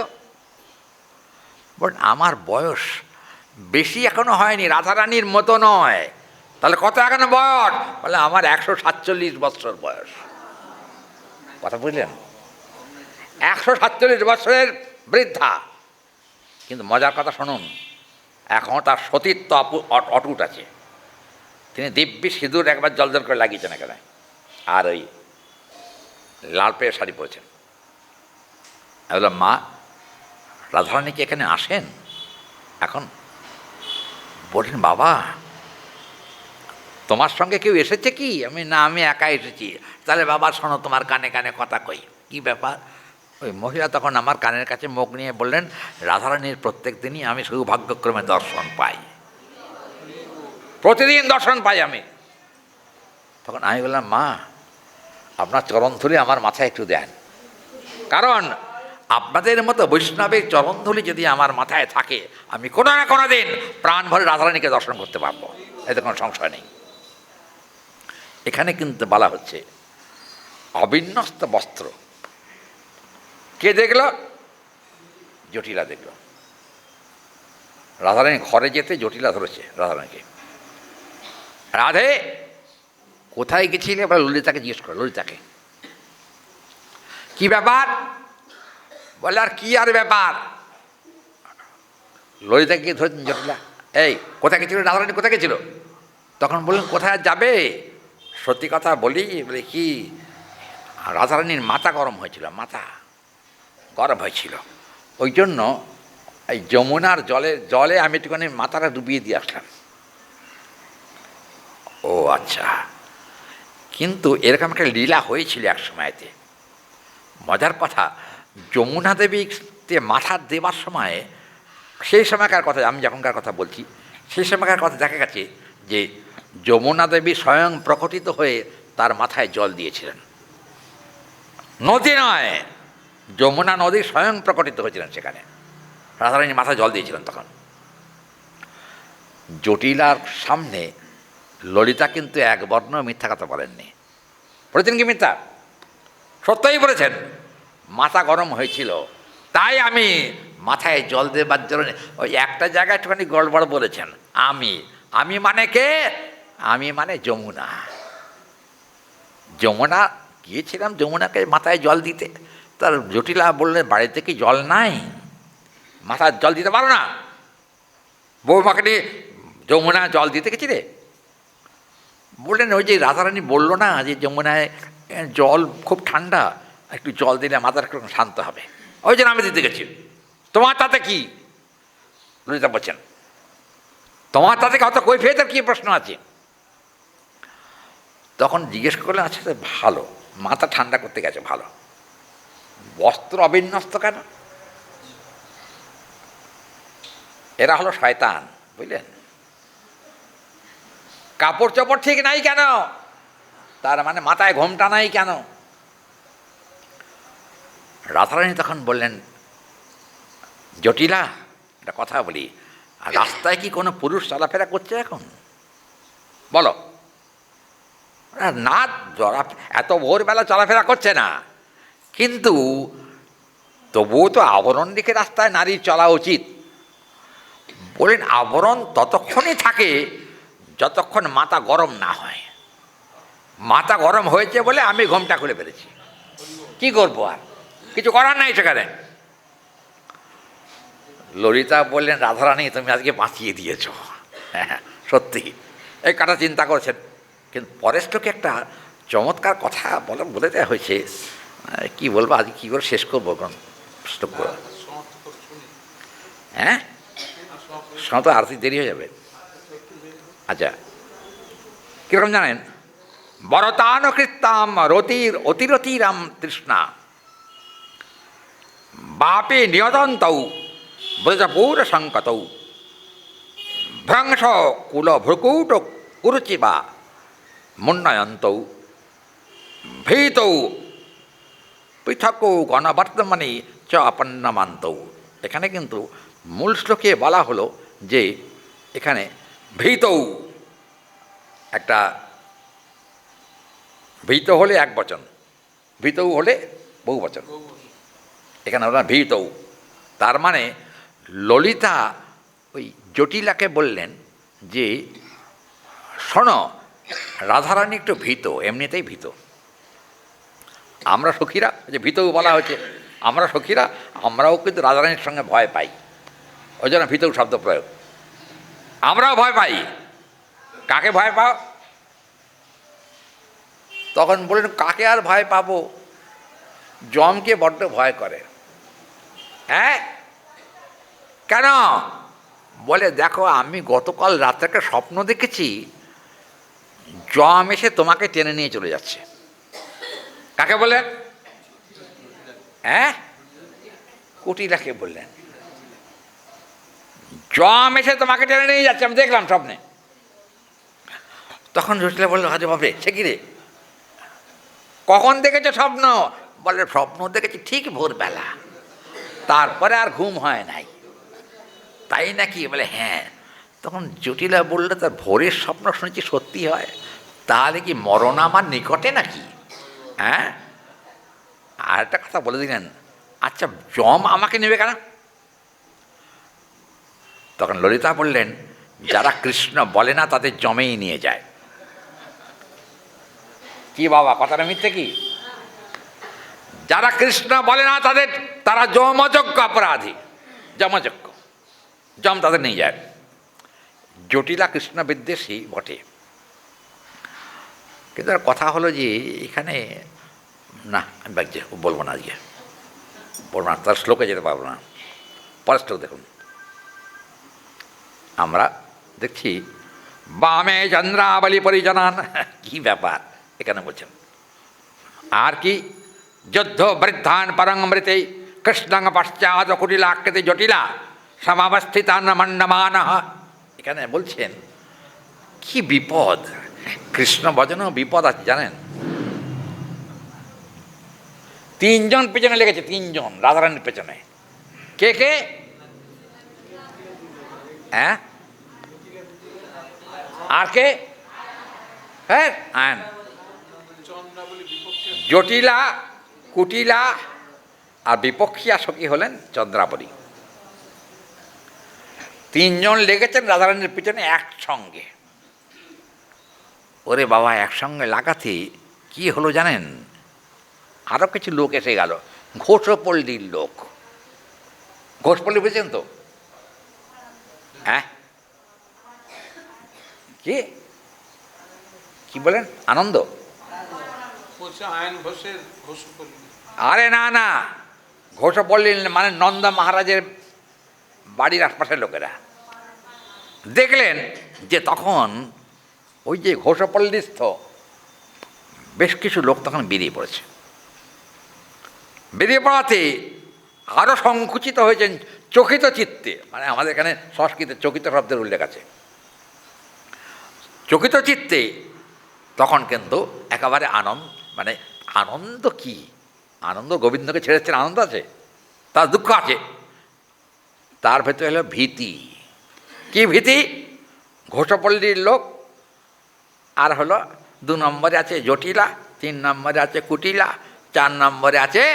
বলেন আমার বয়স বেশি এখনো হয়নি, রাধারানীর মতো নয়। তাহলে কত এখনো বয়স? বলে আমার 147 বছর বয়স। কথা বুঝলেন? 147 বছরের বৃদ্ধা, কিন্তু মজার কথা শুনুন, এখনও তার সতীত্ব অটুট আছে। তিনি দিব্যি সিঁদুর একবার জলজল করে লাগিয়েছেন এখানে, আর ওই লাল পেয়ে শাড়ি পরেছেন। আমি বললাম মা, রাধারানী কি এখানে আসেন এখন? বললেন বাবা তোমার সঙ্গে কেউ এসেছে কি? আমি না, আমি একা এসেছি। তাহলে বাবা শোনো, তোমার কানে কানে কথা কই। কি ব্যাপার? ওই মহিলা তখন আমার কানের কাছে মুখ নিয়ে বললেন, রাধারানীর প্রত্যেক দিনই আমি সৌভাগ্যক্রমে দর্শন পাই, প্রতিদিন দর্শন পাই আমি। তখন আমি বললাম মা, আপনার চরণধুলি আমার মাথায় একটু দেন, কারণ আপনাদের মতো বৈষ্ণবের চরণধুলি যদি আমার মাথায় থাকে, আমি কোনো না কোনো দিন প্রাণ ভরে রাধারানীকে দর্শন করতে পারবো, এতে কোনো সংশয় নেই। এখানে কিন্তু বলা হচ্ছে অবিন্যস্ত বস্ত্র কে দেখল? জটিলা দেখল। রাধারানী ঘরে যেতে জটিলা ধরেছে রাধারানীকে, রাধে কোথায় গেছিলে? এবার ললিতাকে জিজ্ঞেস করো, ললিতাকে কি ব্যাপার? বলে আর কি আর ব্যাপার। ললিতাকে গিয়ে ধরেছেন জটিলা, এই কোথায় গেছিল রাধারানী, কোথায় গেছিল? তখন বললেন কোথায় যাবে, সত্যি কথা বলি। বলে কি? রাধারানীর মাথা গরম হয়েছিল, মাথা গরম হয়েছিল, ওই জন্য এই যমুনার জলে আমি একটুখানি মাথাটা ডুবিয়ে দিয়ে আসলাম। ও আচ্ছা, কিন্তু এরকম একটা লীলা হয়েছিল এক সময়তে। মজার কথা, যমুনা দেবীতে মাথা দেবার সময়, সেই সময়কার কথা, আমি যখনকার কথা বলছি, সেই সময়কার কথা দেখা গেছে যে যমুনা দেবী স্বয়ং প্রকটিত হয়ে তার মাথায় জল দিয়েছিলেন। নদী নয়, যমুনা নদী স্বয়ং প্রকটিত হয়েছিলেন সেখানে, রাধারানী মাথায় জল দিয়েছিলেন। তখন জটিলার সামনে ললিতা কিন্তু এক বর্ণ মিথ্যা কথা বলেননি। বলেছেন কি মিথ্যা? সত্যই বলেছেন, মাথা গরম হয়েছিল তাই আমি মাথায় জল দেবার জন্য ওই একটা জায়গায় একটুখানি গড়বড় বলেছেন। আমি মানে কে? আমি মানে যমুনা। যমুনা গিয়েছিলাম যমুনাকে মাথায় জল দিতে। তার জটিলা বললে বাড়িতে কি জল নাই, মাথায় জল দিতে পারো না? বৌমাকে নিয়ে যমুনা জল দিতে গেছি রে। বললেন ওই যে রাধারানী বললো না যে যমুনায় জল খুব ঠান্ডা, একটু জল দিলে মাথার একটু শান্ত হবে, ওই জন্য আমি দিতে গেছি। তোমার তাতে কি? ললিতা বলছেন তোমার তাতে কত কৈফিয়তের কী প্রশ্ন আছে? তখন জিজ্ঞেস করলেন আচ্ছা ভালো, মাথা ঠান্ডা করতে গেছে ভালো, বস্ত্র অবিন্যস্ত কেন? এরা হলো শয়তান, বুঝলেন? কাপড় চোপড় ঠিক নাই কেন? তার মানে মাথায় ঘোমটা নাই কেন? রাধারানী তখন বললেন জটিলা একটা কথা বলি, রাস্তায় কি কোনো পুরুষ চলাফেরা করছে এখন? বলো। না জরা এত ভোরবেলা চলাফেরা করছে না, কিন্তু তবুও তো আবরণ রেখে রাস্তায় নারীর চলা উচিত। বলেন আবরণ ততক্ষণই থাকে যতক্ষণ মাথা গরম না হয়। মাথা গরম হয়েছে বলে আমি ঘোমটা খুলে ফেলেছি, কি করবো, আর কিছু করার নাই সেখানে। ললিতা বললেন, রাধারানী তুমি আজকে বাঁচিয়ে দিয়েছ। হ্যাঁ সত্যি, এই কথা চিন্তা করছেন। কিন্তু পরেশকে একটা চমৎকার কথা বলে দেওয়া হয়েছে, কি বলবো, আজকে কী করে শেষ করবো শ্লোক করে। হ্যাঁ সমাপ্ত আরতি দেরি হয়ে যাবে। আচ্ছা কীরকম জানেন, বরতানকৃত্তাম রতির অতিরতিরাম তৃষ্ণা বাপে নিয়তন্তৌ ব্রজপূর সংকতৌ ভ্রংশ কুল ভ্রুকূট কুরুচিবা মুন্নয়ন্তৌ ভীতৌ পৃথকৌ গণবর্তমানে চ অপন্নমান্তৌ। এখানে কিন্তু মূল শ্লোকে বলা হলো যে এখানে ভীতৌ, একটা ভীত হলে এক বচন, ভীতৌ হলে বহু বচন, এখানে ওরা ভীতৌ। তার মানে ললিতা ওই জটিলাকে বললেন যে শোনো, রাধারানী একটু ভীত, এমনিতেই ভীত। আমরা সখীরা, যে ভীতৌ বলা হয়েছে, আমরা সখীরা আমরাও কিন্তু রাধারানীর সঙ্গে ভয় পাই, ওই জন্য ভীতৌ শব্দ প্রয়োগ। আমরাও ভয় পাই। কাকে ভয় পাও? তখন বললেন, কাকে আর ভয় পাবো, যমকে বড্ড ভয় করে। হ্যাঁ কেন? বলে দেখো, আমি গতকাল রাত্রে একটা স্বপ্ন দেখেছি, যম এসে তোমাকে টেনে নিয়ে চলে যাচ্ছে। কাকে বললেন? হ্যাঁ কুটিলাকে বললেন, যম এসে তোমাকে টেনে নিয়ে যাচ্ছে, আমি দেখলাম স্বপ্নে। তখন জটিলা বললো, আরে বাপরে, সে কি রে, কখন দেখেছো স্বপ্ন? বলে স্বপ্ন দেখেছি ঠিক ভোরবেলা, তারপরে আর ঘুম হয় নাই। তাই নাকি? বলে হ্যাঁ। তখন জটিলা বললে, তার ভোরের স্বপ্ন শুনেছি সত্যি হয়, তাহলে কি মরণ আমার নিকটে নাকি? হ্যাঁ আর একটা কথা বলে দিলেন, আচ্ছা যম আমাকে নেবে কেন? তখন ললিতা বললেন, যারা কৃষ্ণ বলে না তাদের যমেই নিয়ে যায়। কি বাবা, কথাটা মিথ্যে কি? যারা কৃষ্ণ বলে না তারা যমযোগ্য অপরাধী, যমযোগ্য, যম তাদের নিয়ে যায়। জটিলা কৃষ্ণ বিদ্বেষী বটে, কিন্তু আর কথা হলো যে এখানে না, আমি বলবো না, আজকে বলবো না, তার শ্লোকে যেতে পারবো না। পরের শ্লোক দেখুন, আমরা দেখছি বামে চন্দ্রাবলী পরিজনান, কি ব্যাপার এখানে বলছেন। আর কি, যুদ্ধ বৃদ্ধান পরমৃতে কৃষ্ণং পশ্চাৎ কুটিলাকৃতি জটিলা সমাবস্থিতান মণ্ডমান। এখানে বলছেন কি বিপদ, কৃষ্ণ ভজনেও বিপদ আছে জানেন। তিনজন পেছনে লেগেছে, তিনজন রাধারানীর পেছনে। কে কে? হ্যাঁ আর কে? হ্যাঁ জটিলা, কুটিলা আর বিপক্ষিয়া সখী হলেন চন্দ্রাবলী। তিনজন লেগেছেন রাধারানীর পিছনে একসঙ্গে। ওরে বাবা, একসঙ্গে লাগাতে কি হলো জানেন, আরও কিছু লোক এসে গেল, ঘোষপল্লীর লোক। ঘোষপল্লী বুঝছেন তো? হ্যাঁ কি কি বলেন? আনন্দ? আরে না না, ঘোষপল্লী মানে নন্দা মহারাজের বাড়ির আশপাশের লোকেরা। দেখলেন যে তখন ওই যে ঘোষপল্লীস্থ বেশ কিছু লোক তখন বেরিয়ে পড়েছে। বেরিয়ে পড়াতে আরও সংকুচিত হয়েছেন চকিত চিত্তে, মানে আমাদের এখানে সংস্কৃতে চকিত শব্দের উল্লেখ আছে। চকিত চিত্তে তখন কিন্তু একেবারে আনন্দ, মানে আনন্দ কি, আনন্দ গোবিন্দকে ছেড়েছেন, আনন্দ আছে, তার দুঃখ আছে, তার ভেতরে হলো ভীতি। কি ভীতি? ঘোষপল্লীর লোক আর হলো 2 নম্বরে আছে জটিলা, 3 নম্বরে আছে কুটিলা, 4 নম্বরে আছে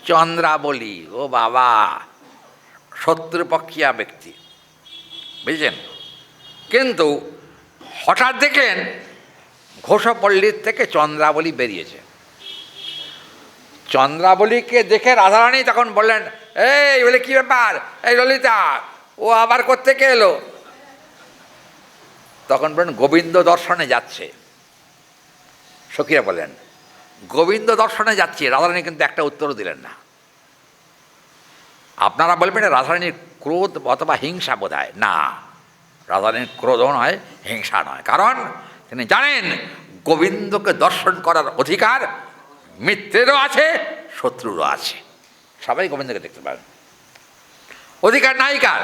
চন্দ্রাবলী। ও বাবা, শত্রুপক্ষিয়া ব্যক্তি, বুঝলেন? কিন্তু হঠাৎ দেখলেন ঘোষপল্লীর থেকে চন্দ্রাবলী বেরিয়েছে। চন্দ্রাবলীকে দেখে রাধারানী তখন বললেন, এই বলে কি ব্যাপার, এই ললিতা ও আবার কোত্থেকে এলো? তখন বললেন গোবিন্দ দর্শনে যাচ্ছে। সখীরা বললেন গোবিন্দ দর্শনে যাচ্ছে। রাধারানী কিন্তু একটা উত্তরও দিলেন না। আপনারা বলবেন রাধারানীর ক্রোধ অথবা হিংসা বোধ হয় না, রাধারানীর ক্রোধও নয়, হিংসা নয়। কারণ তিনি জানেন গোবিন্দকে দর্শন করার অধিকার মিত্রেরও আছে, শত্রুরও আছে। সবাই গোবিন্দকে দেখতে পারেন, অধিকার নাই কার।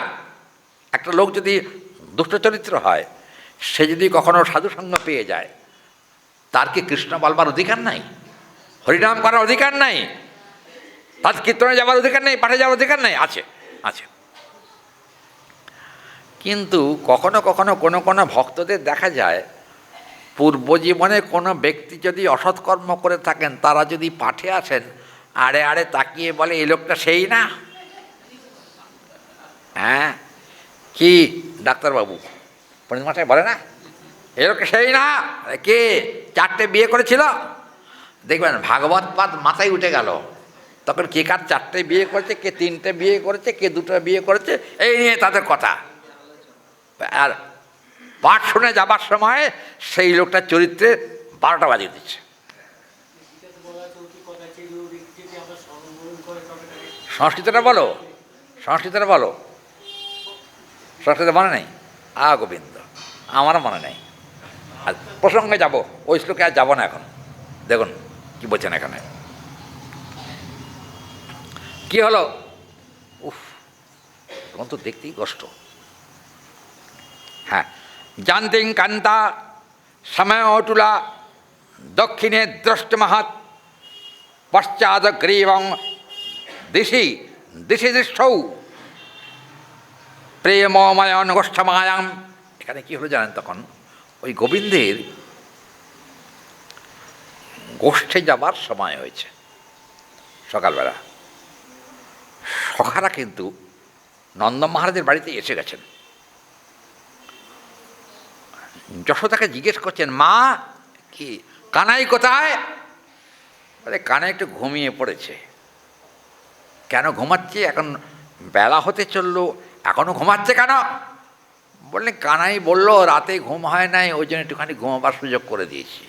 একটা লোক যদি দুষ্ট চরিত্র হয়, সে যদি কখনো সাধুসঙ্গ পেয়ে যায়, তার কি কৃষ্ণ বলবার অধিকার নাই? হরিনাম করার অধিকার নাই? তার কীর্তনে যাওয়ার অধিকার নেই? পাঠে যাওয়ার অধিকার নেই? আছে, আছে। কিন্তু কখনো কখনো কোনো কোনো ভক্তদের দেখা যায়, পূর্বজীবনে কোনো ব্যক্তি যদি অসৎকর্ম করে থাকেন, তারা যদি পাঠে আসেন, আড়ে আড়ে তাকিয়ে বলে এই লোকটা সেই না? হ্যাঁ, কি ডাক্তারবাবু পণ্ডিত মশাই বলে না, এই লোকটা সেই না? কে 4টে বিয়ে করেছিল? দেখবেন ভাগবত পাঠ মাথায় উঠে গেল। তখন কে কার 4টে বিয়ে করেছে, কে 3টে বিয়ে করেছে, কে 2টো বিয়ে করেছে, এই নিয়ে তাদের কথা। আর পাঠ শুনে যাবার সময় সেই লোকটার চরিত্রে 12টা বাজিয়ে দিচ্ছে। সংস্কৃতটা বলো, সংস্কৃতটা বলো। সংস্কৃত মনে নেই? গোবিন্দ, আমারও মনে নেই। আর প্রসঙ্গে যাব, ওই শ্লোকে আর যাবো না এখন। দেখুন কি বলছেন এখানে, কি হলো? উফ, তখন তো দেখতেই কষ্ট। হ্যাঁ, জান্তিং কান্তা সময় অটুলা দক্ষিণে দ্রষ্টমহৎ পশ্চাৎ গ্রীবং দিশি দিশি দৃষ্টৌ প্রেমময় অনুগোষ্ঠমায়াম। এখানে কি হলো জানেন? তখন ওই গোবিন্দের গোষ্ঠে যাবার সময় হয়েছে সকালবেলা। সখারা কিন্তু নন্দ মহারাজের বাড়িতে এসে গেছেন। যশোদাকে জিজ্ঞেস করছেন, মা কি কানাই কোথায়? বলে কানাই একটু ঘুমিয়ে পড়েছে। কেন ঘুমাচ্ছে? এখন বেলা হতে চললো, এখনও ঘুমাচ্ছে কেন? বললেন কানাই বলল রাতে ঘুম হয় নাই, ওই জন্য একটুখানি ঘুমাবার সুযোগ করে দিয়েছি।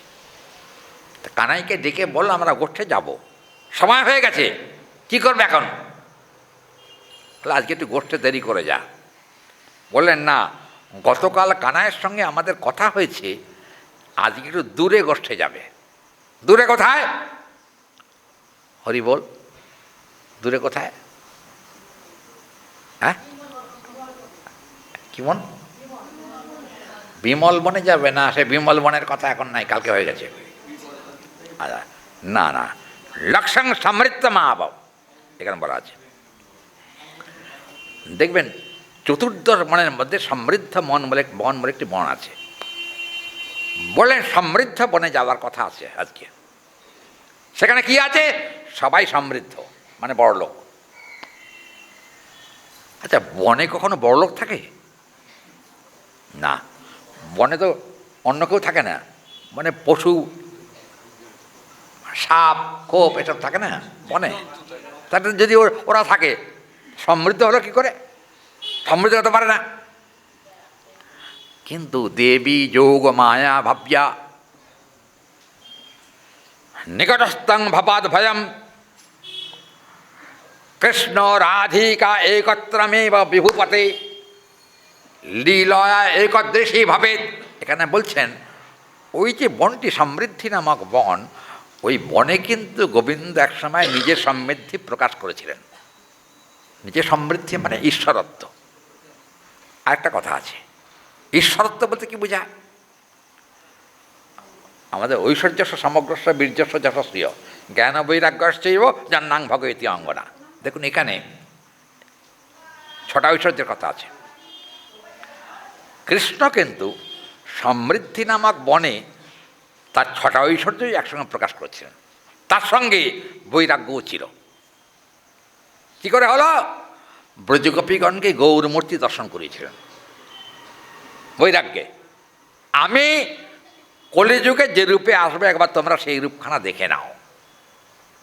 তা কানাইকে ডেকে বলল আমরা গোষ্ঠে যাব, সময় হয়ে গেছে, কি করবে এখন? আজকে একটু গোষ্ঠে দেরি করে যা। বললেন না, গতকাল কানাইয়ের সঙ্গে আমাদের কথা হয়েছে, আজকে একটু দূরে গোষ্ঠে যাবে। দূরে কোথায়? হরি বল, দূরে কোথায়? হ্যাঁ, কি বন? বিমল বনে যাবে না, সে বিমল বনের কথা এখন নাই, কালকে হয়ে গেছে। আচ্ছা, না না, লক্ষং সমৃদ্ধ মহাবব এখানে বলা আছে। দেখবেন চতুর্দশ বনের মধ্যে সমৃদ্ধ বন বলে একটি বন আছে। বললেন সমৃদ্ধ বনে যাওয়ার কথা আছে আজকে। সেখানে কি আছে? সবাই সমৃদ্ধ, মানে বড়লোক। আচ্ছা, বনে কখনো বড়লোক থাকে না? বনে তো অন্য কেউ থাকে না, মানে পশু, সাপ, খোপ এসব থাকে না বনে। তাতে যদি ওরা থাকে, সমৃদ্ধ হলো কি করে? সমৃদ্ধ হতে পারে না। কিন্তু দেবী যোগ মায়া ভাব্যা নিকটস্থং ভবাদ ভয়ম কৃষ্ণ রাধিকা একত্রমেব বিভূপতে লীলয়া একদৃশী ভাবেত। এখানে বলছেন ওই যে বনটি সমৃদ্ধি নামক বন, ওই বনে কিন্তু গোবিন্দ একসময় নিজের সমৃদ্ধি প্রকাশ করেছিলেন। নিজের সমৃদ্ধি মানে ঈশ্বরত্ব। আরেকটা কথা আছে, ঈশ্বরত্ব বলতে কি বোঝায়? আমাদের ঐশ্বর্যস্ব সমগ্রস্ব বীর্যস্ব যশস্বীয় জ্ঞান বৈরাগ্যশ্চৈব জান্নাং ভগবতী অঙ্গনা। দেখুন এখানে 6টা ঐশ্বর্যের কথা আছে। কৃষ্ণ কিন্তু সমৃদ্ধি নামক বনে তার 6টা ঐশ্বর্যই একসঙ্গে প্রকাশ করেছিলেন, তার সঙ্গে বৈরাগ্যও ছিল। কী করে হলো? ব্রজগোপীগণকে গৌরমূর্তি দর্শন করিয়েছিলেন বৈরাগ্যে। আমি কলিযুগে যে রূপে আসবে একবার তোমরা সেই রূপখানা দেখে নাও।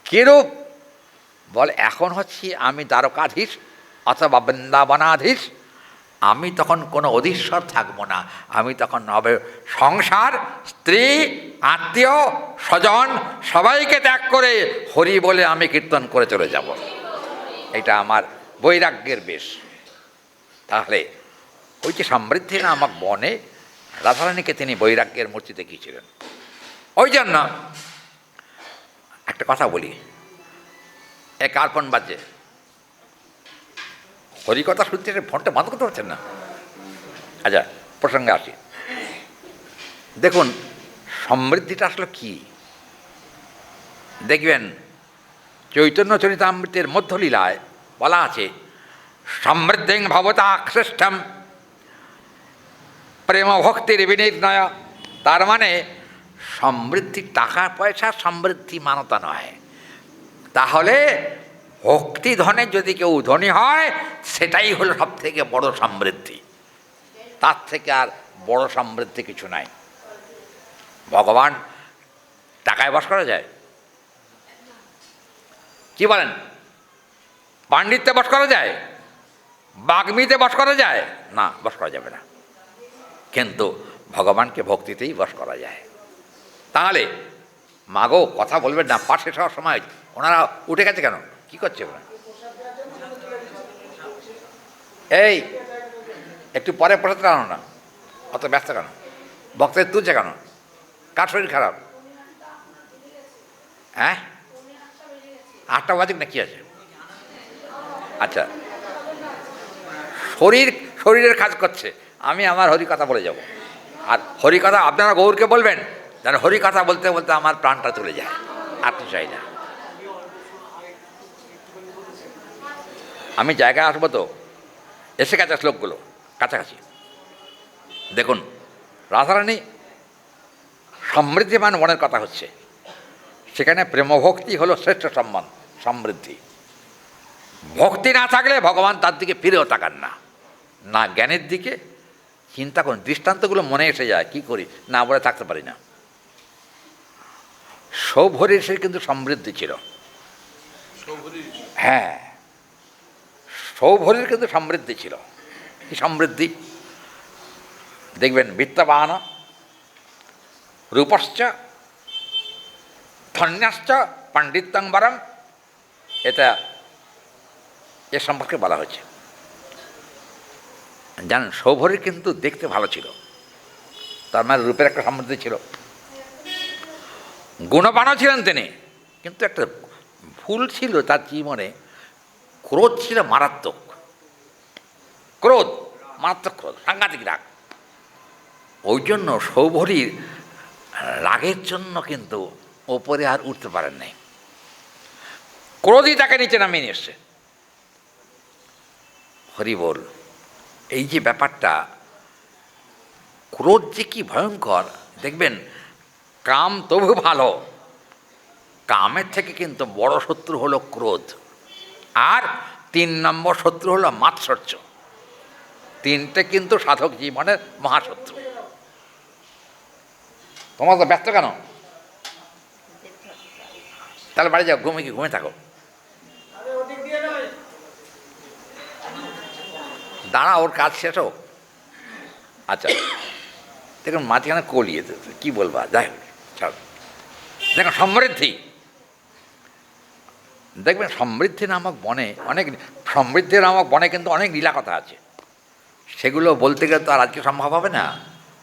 কী রূপ? বলে এখন হচ্ছি আমি দ্বারকাধীশ অথবা বৃন্দাবনাধীশ। আমি তখন কোনো অধীশ্বর থাকব না, আমি তখন হবে সংসার, স্ত্রী, আত্মীয় স্বজন সবাইকে ত্যাগ করে হরি বলে আমি কীর্তন করে চলে যাব। এটা আমার বৈরাগ্যের বেশ। তাহলে ওই যে সমৃদ্ধি নামক বনে রাধারানীকে তিনি বৈরাগ্যের মূর্তি দেখিয়েছিলেন। ওই জন্য একটা কথা বলি, কার ফোন বাজছে? হরিকথা শুনতে ফোনটা বন্ধ করতে পারছেন না? আচ্ছা, প্রসঙ্গে আসি। দেখুন সমৃদ্ধিটা আসলে কি? দেখবেন চৈতন্য চরিতামৃতের মধ্যলীলায় বলা আছে, সমৃদ্ধিং ভবতা শ্রেষ্ঠম প্রেম ভক্তির বিনির্ণয়। তার মানে সমৃদ্ধি টাকা পয়সা সমৃদ্ধি মানতা নয়। তাহলে ভক্তি ধনে যদি কেউ ধনী হয় সেটাই হলো সব থেকে বড় সমৃদ্ধি। তার থেকে আর বড় সমৃদ্ধি কিছু নাই। ভগবান টাকায় বশ করা যায়? কি বলেন? পাণ্ডিত্যে বশ করা যায়? বাগ্মিতে বশ করা যায়? না, বশ করা যাবে না। কিন্তু ভগবানকে ভক্তিতেই বশ করা যায়। তাহলে মাগো কথা বলবেন না, পাঠ শেষ হওয়ার সময় ওনারা উঠে গেছে কেন? কি করছে ওরা? এই একটু পরে প্রসাদ আনো না, অত ব্যস্ত কেন? ভক্তের তুলছে কেন? কার শরীর খারাপ? হ্যাঁ, 8টা বাজুক না, কি আছে? আচ্ছা, শরীরের কাজ করছে, আমি আমার হরিকথা বলে যাব। আর হরিকথা আপনারা গৌরকে বলবেন, যেন হরিকথা বলতে বলতে আমার প্রাণটা চলে যায়। আর কিছু চাই না। আমি জায়গায় আসবো তো, এসে গেছে শ্লোকগুলো কাছাকাছি। দেখুন রাধারানী সমৃদ্ধিমান মনের কথা হচ্ছে, সেখানে প্রেমভক্তি হলো শ্রেষ্ঠ সম্মান সমৃদ্ধি। ভক্তি না থাকলে ভগবান তার দিকে ফিরেও তাকান না, না জ্ঞানের দিকে। চিন্তা করুন, দৃষ্টান্তগুলো মনে এসে যায়, কি করি না বলে থাকতে পারি না। সৌভরীর সে কিন্তু সমৃদ্ধি ছিল। হ্যাঁ, সৌভরীর কিন্তু সমৃদ্ধি ছিল। কি সমৃদ্ধি? দেখবেন বিত্তবান রূপশ্চ ধন্যাশ্চ পাণ্ডিত্যং বরম, এটা এ সম্পর্কে বলা হয়েছে। জানেন সৌভরী কিন্তু দেখতে ভালো ছিল, তার মানে রূপের একটা সমৃদ্ধি ছিল। গুণবানও ছিলেন তিনি, কিন্তু একটা ভুল ছিল তার জীবনে, ক্রোধ ছিল মারাত্মক। ক্রোধ, মারাত্মক ক্রোধ, সাংঘাতিক রাগ। ওই জন্য সৌভরীর রাগের জন্য কিন্তু ওপরে আর উঠতে পারেন নাই, ক্রোধই তাকে নিচে নামিয়ে নিয়ে এসছে। হরি বল, এই যে ব্যাপারটা, ক্রোধ যে কি ভয়ঙ্কর দেখবেন। কাম তবু ভালো, কামের থেকে কিন্তু বড় শত্রু হলো ক্রোধ। আর 3 নম্বর শত্রু হলো মাৎসর্য। 3টে কিন্তু সাধক জীবনের মহাশত্রু। তোমার তো ব্যস্ত কেন? তাহলে বাড়ি যাও, ঘুমিয়ে থাকো। দাঁড়া, ওর কাজ শেষ হোক। আচ্ছা দেখুন মাঝখানে কলিয়ে কি বলবা, যাই হোক ছাড়। দেখুন সমৃদ্ধি, দেখবেন সমৃদ্ধি নামক বনে সমৃদ্ধি নামক বনে কিন্তু অনেক লীলা কথা আছে। সেগুলো বলতে গেলে তো আর আজকে সম্ভব হবে না।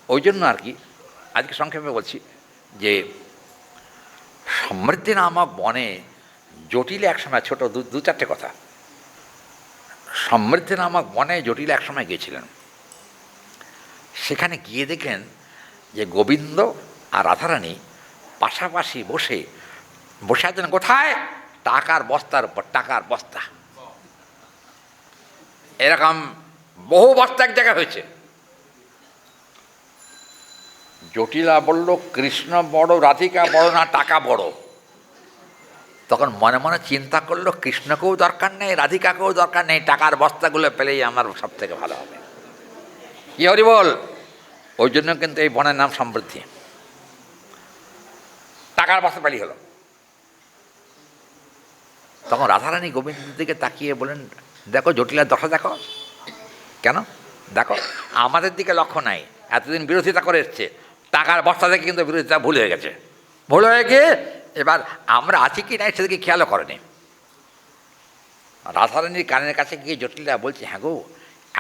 ওই জন্য আর কি আজকে সংক্ষেপে বলছি যে সমৃদ্ধি নামক বনে জটিল একসময়, ছোট 2-4টে কথা। সমৃদ্ধি নামক বনে জটিল একসময় গিয়েছিলেন। সেখানে গিয়ে দেখলেন যে গোবিন্দ আর রাধারানী পাশাপাশি বসে আছেন। কোথায়? টাকার বস্তার উপর, টাকার বস্তা। এরকম বহু বস্তা এক জায়গায় হয়েছে। জটিলা বলল, কৃষ্ণ বড়, রাধিকা বড় না টাকা বড়? তখন মনে মনে চিন্তা করলো, কৃষ্ণকেও দরকার নেই, রাধিকাকেও দরকার নেই, টাকার বস্তাগুলো পেলেই আমার সব থেকে ভালো হবে। কি হরি বল? ওই জন্য কিন্তু এই বনের নাম সমৃদ্ধি। টাকার বস্তা পেলেই হলো। তখন রাধারানী গোবিন্দের দিকে তাকিয়ে বলেন, দেখো জটিলার দশা দেখো। কেন? দেখো, আমাদের দিকে লক্ষ্য নাই, এতদিন বিরোধিতা করে এসছে, টাকার বস্তা থেকে কিন্তু বিরোধিতা ভুল হয়ে গেছে। ভুল হয়ে গিয়ে এবার আমরা আছি কি নাই সেদিকে খেয়ালও করেনি। রাধারানীর কানের কাছে গিয়ে জটিলা বলছে, হ্যাঁ গো,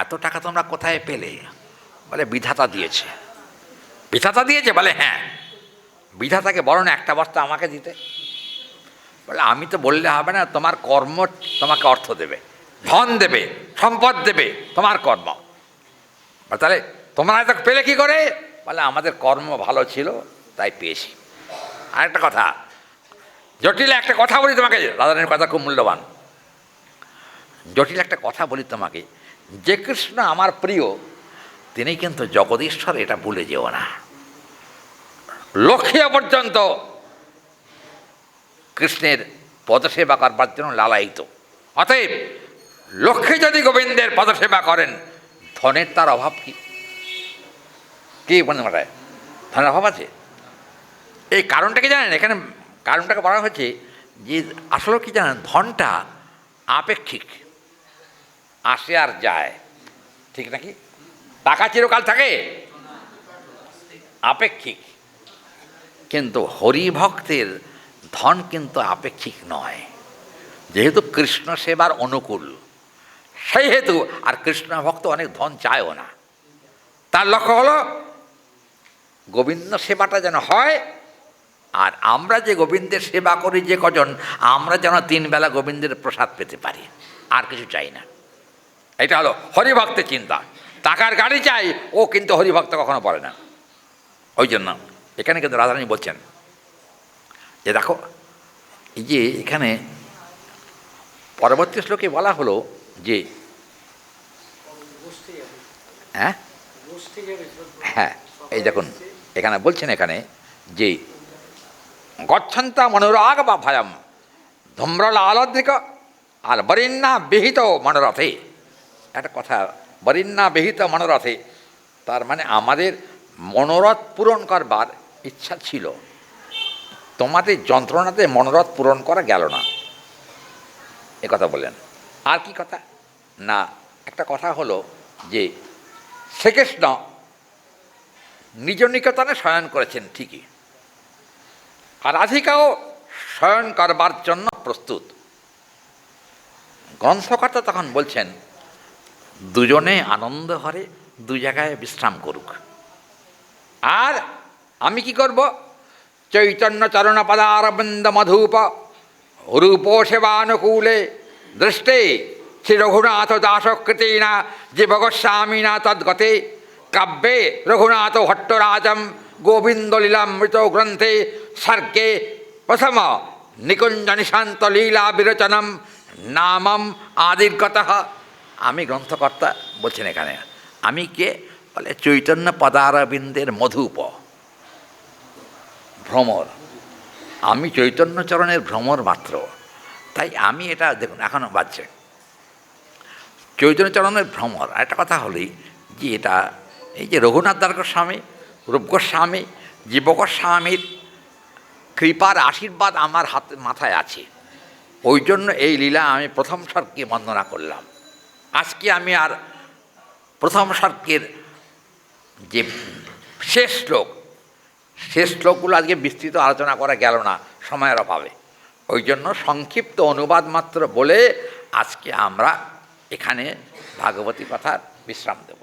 এত টাকা তোমরা কোথায় পেলে? বলে বিধাতা দিয়েছে। বিধাতা দিয়েছে? বলে হ্যাঁ। বিধাতাকে বলো না একটা বস্তা আমাকে দিতে। বলে আমি তো বললে হবে না, তোমার কর্ম তোমাকে অর্থ দেবে, ধন দেবে, সম্পদ দেবে, তোমার কর্ম। তাহলে তোমরা এত পেলে কী করে? বলে আমাদের কর্ম ভালো ছিল তাই পেয়েছি। আরেকটা কথা, জটিল একটা কথা বলি তোমাকে, রাধারানীর কথা খুব মূল্যবান। জটিল একটা কথা বলি তোমাকে, যে কৃষ্ণ আমার প্রিয় তিনি কিন্তু জগদীশ্বর, এটা ভুলে যেও না। লক্ষ্মী পর্যন্ত কৃষ্ণের পদসেবা করবার জন্য লালায়িত। অতএব লক্ষ্মী যদি গোবিন্দের পদসেবা করেন, ধনের তার অভাব কি? কি মনে হয় ধনের অভাব আছে? এই কারণটা কি জানেন? এখানে কারণটাকে বলা হয়েছে যে আসলে কি জানেন, ধনটা আপেক্ষিক, আসে আর যায়, ঠিক নাকি? টাকা চিরকাল থাকে? আপেক্ষিক। কিন্তু হরিভক্তের ধন কিন্তু আপেক্ষিক নয়, যেহেতু কৃষ্ণ সেবার অনুকূল, সেই হেতু আর কৃষ্ণ ভক্ত অনেক ধন চায়ও না। তার লক্ষ্য হলো গোবিন্দ সেবাটা যেন হয়, আর আমরা যে গোবিন্দের সেবা করি যে কজন, আমরা যেন 3 বেলা গোবিন্দের প্রসাদ পেতে পারি, আর কিছু চাই না। এটা হলো হরিভক্তের চিন্তা। টাকার গাড়ি চাই, ও কিন্তু হরিভক্ত কখনো পড়ে না। ওই জন্য এখানে কিন্তু রাধারানী বলছেন যে দেখো, এই যে এখানে পরবর্তী শ্লোকে বলা হলো যে হ্যাঁ হ্যাঁ এই দেখুন এখানে বলছেন, এখানে যে গচ্ছন্তা মনোরাগ বা ভয়ম ধূম্রলালদ্রিক আর বরিন্না বিহিত মনোরথে। একটা কথা, বরিন্না বিহিত মনোরথে, তার মানে আমাদের মনোরথ পূরণ করবার ইচ্ছা ছিল, তোমাদের যন্ত্রণাতে মনোরথ পূরণ করা গেল না, এ কথা বললেন। আর কি কথা না, একটা কথা হলো যে শ্রীকৃষ্ণ নিজ নিকেতনে শয়ন করেছেন ঠিকই, আর রাধিকাও শয়ন করবার জন্য প্রস্তুত। গ্রন্থকর্তা তখন বলছেন, দুজনে আনন্দ হরে 2 জায়গায় বিশ্রাম করুক, আর আমি কি করব? চৈতন্য চরণ পদারবিন্দ মধুপ রূপ সেবানুকূলে দৃষ্টে শ্রী রঘুনাথ দাসকৃতেনা জীবগোস্বামিনা তদ্গতে কাব্যে রঘুনাথ ভট্টরাজম গোবিন্দ লীলামৃত গ্রন্থে সর্গে প্রথম নিকুঞ্জ নিশান্ত লীলা বিরচনম নামম আদির্গতঃ। আমি গ্রন্থকর্তা বলছেন এখানে, আমি কে? বলে চৈতন্য পদারবিন্দের মধুপ, ভ্রমর। আমি চৈতন্যচরণের ভ্রমর মাত্র, তাই আমি এটা দেখুন এখনও বাজছে চৈতন্যচরণের ভ্রমর। আর একটা কথা হলেই যে এটা এই যে রঘুনাথ দাস গোস্বামী, রূপ গোস্বামী, জীব গোস্বামীর কৃপার আশীর্বাদ আমার হাতে মাথায় আছে, ওই জন্য এই লীলা আমি প্রথম সর্গে বন্দনা করলাম। আজকে আমি আর প্রথম সর্গের যে শেষ শ্লোকগুলো আজকে বিস্তৃত আলোচনা করা গেল না সময়ের অভাবে, ওই জন্য সংক্ষিপ্ত অনুবাদ মাত্র বলে আজকে আমরা এখানে ভাগবতী কথার বিশ্রাম দেব।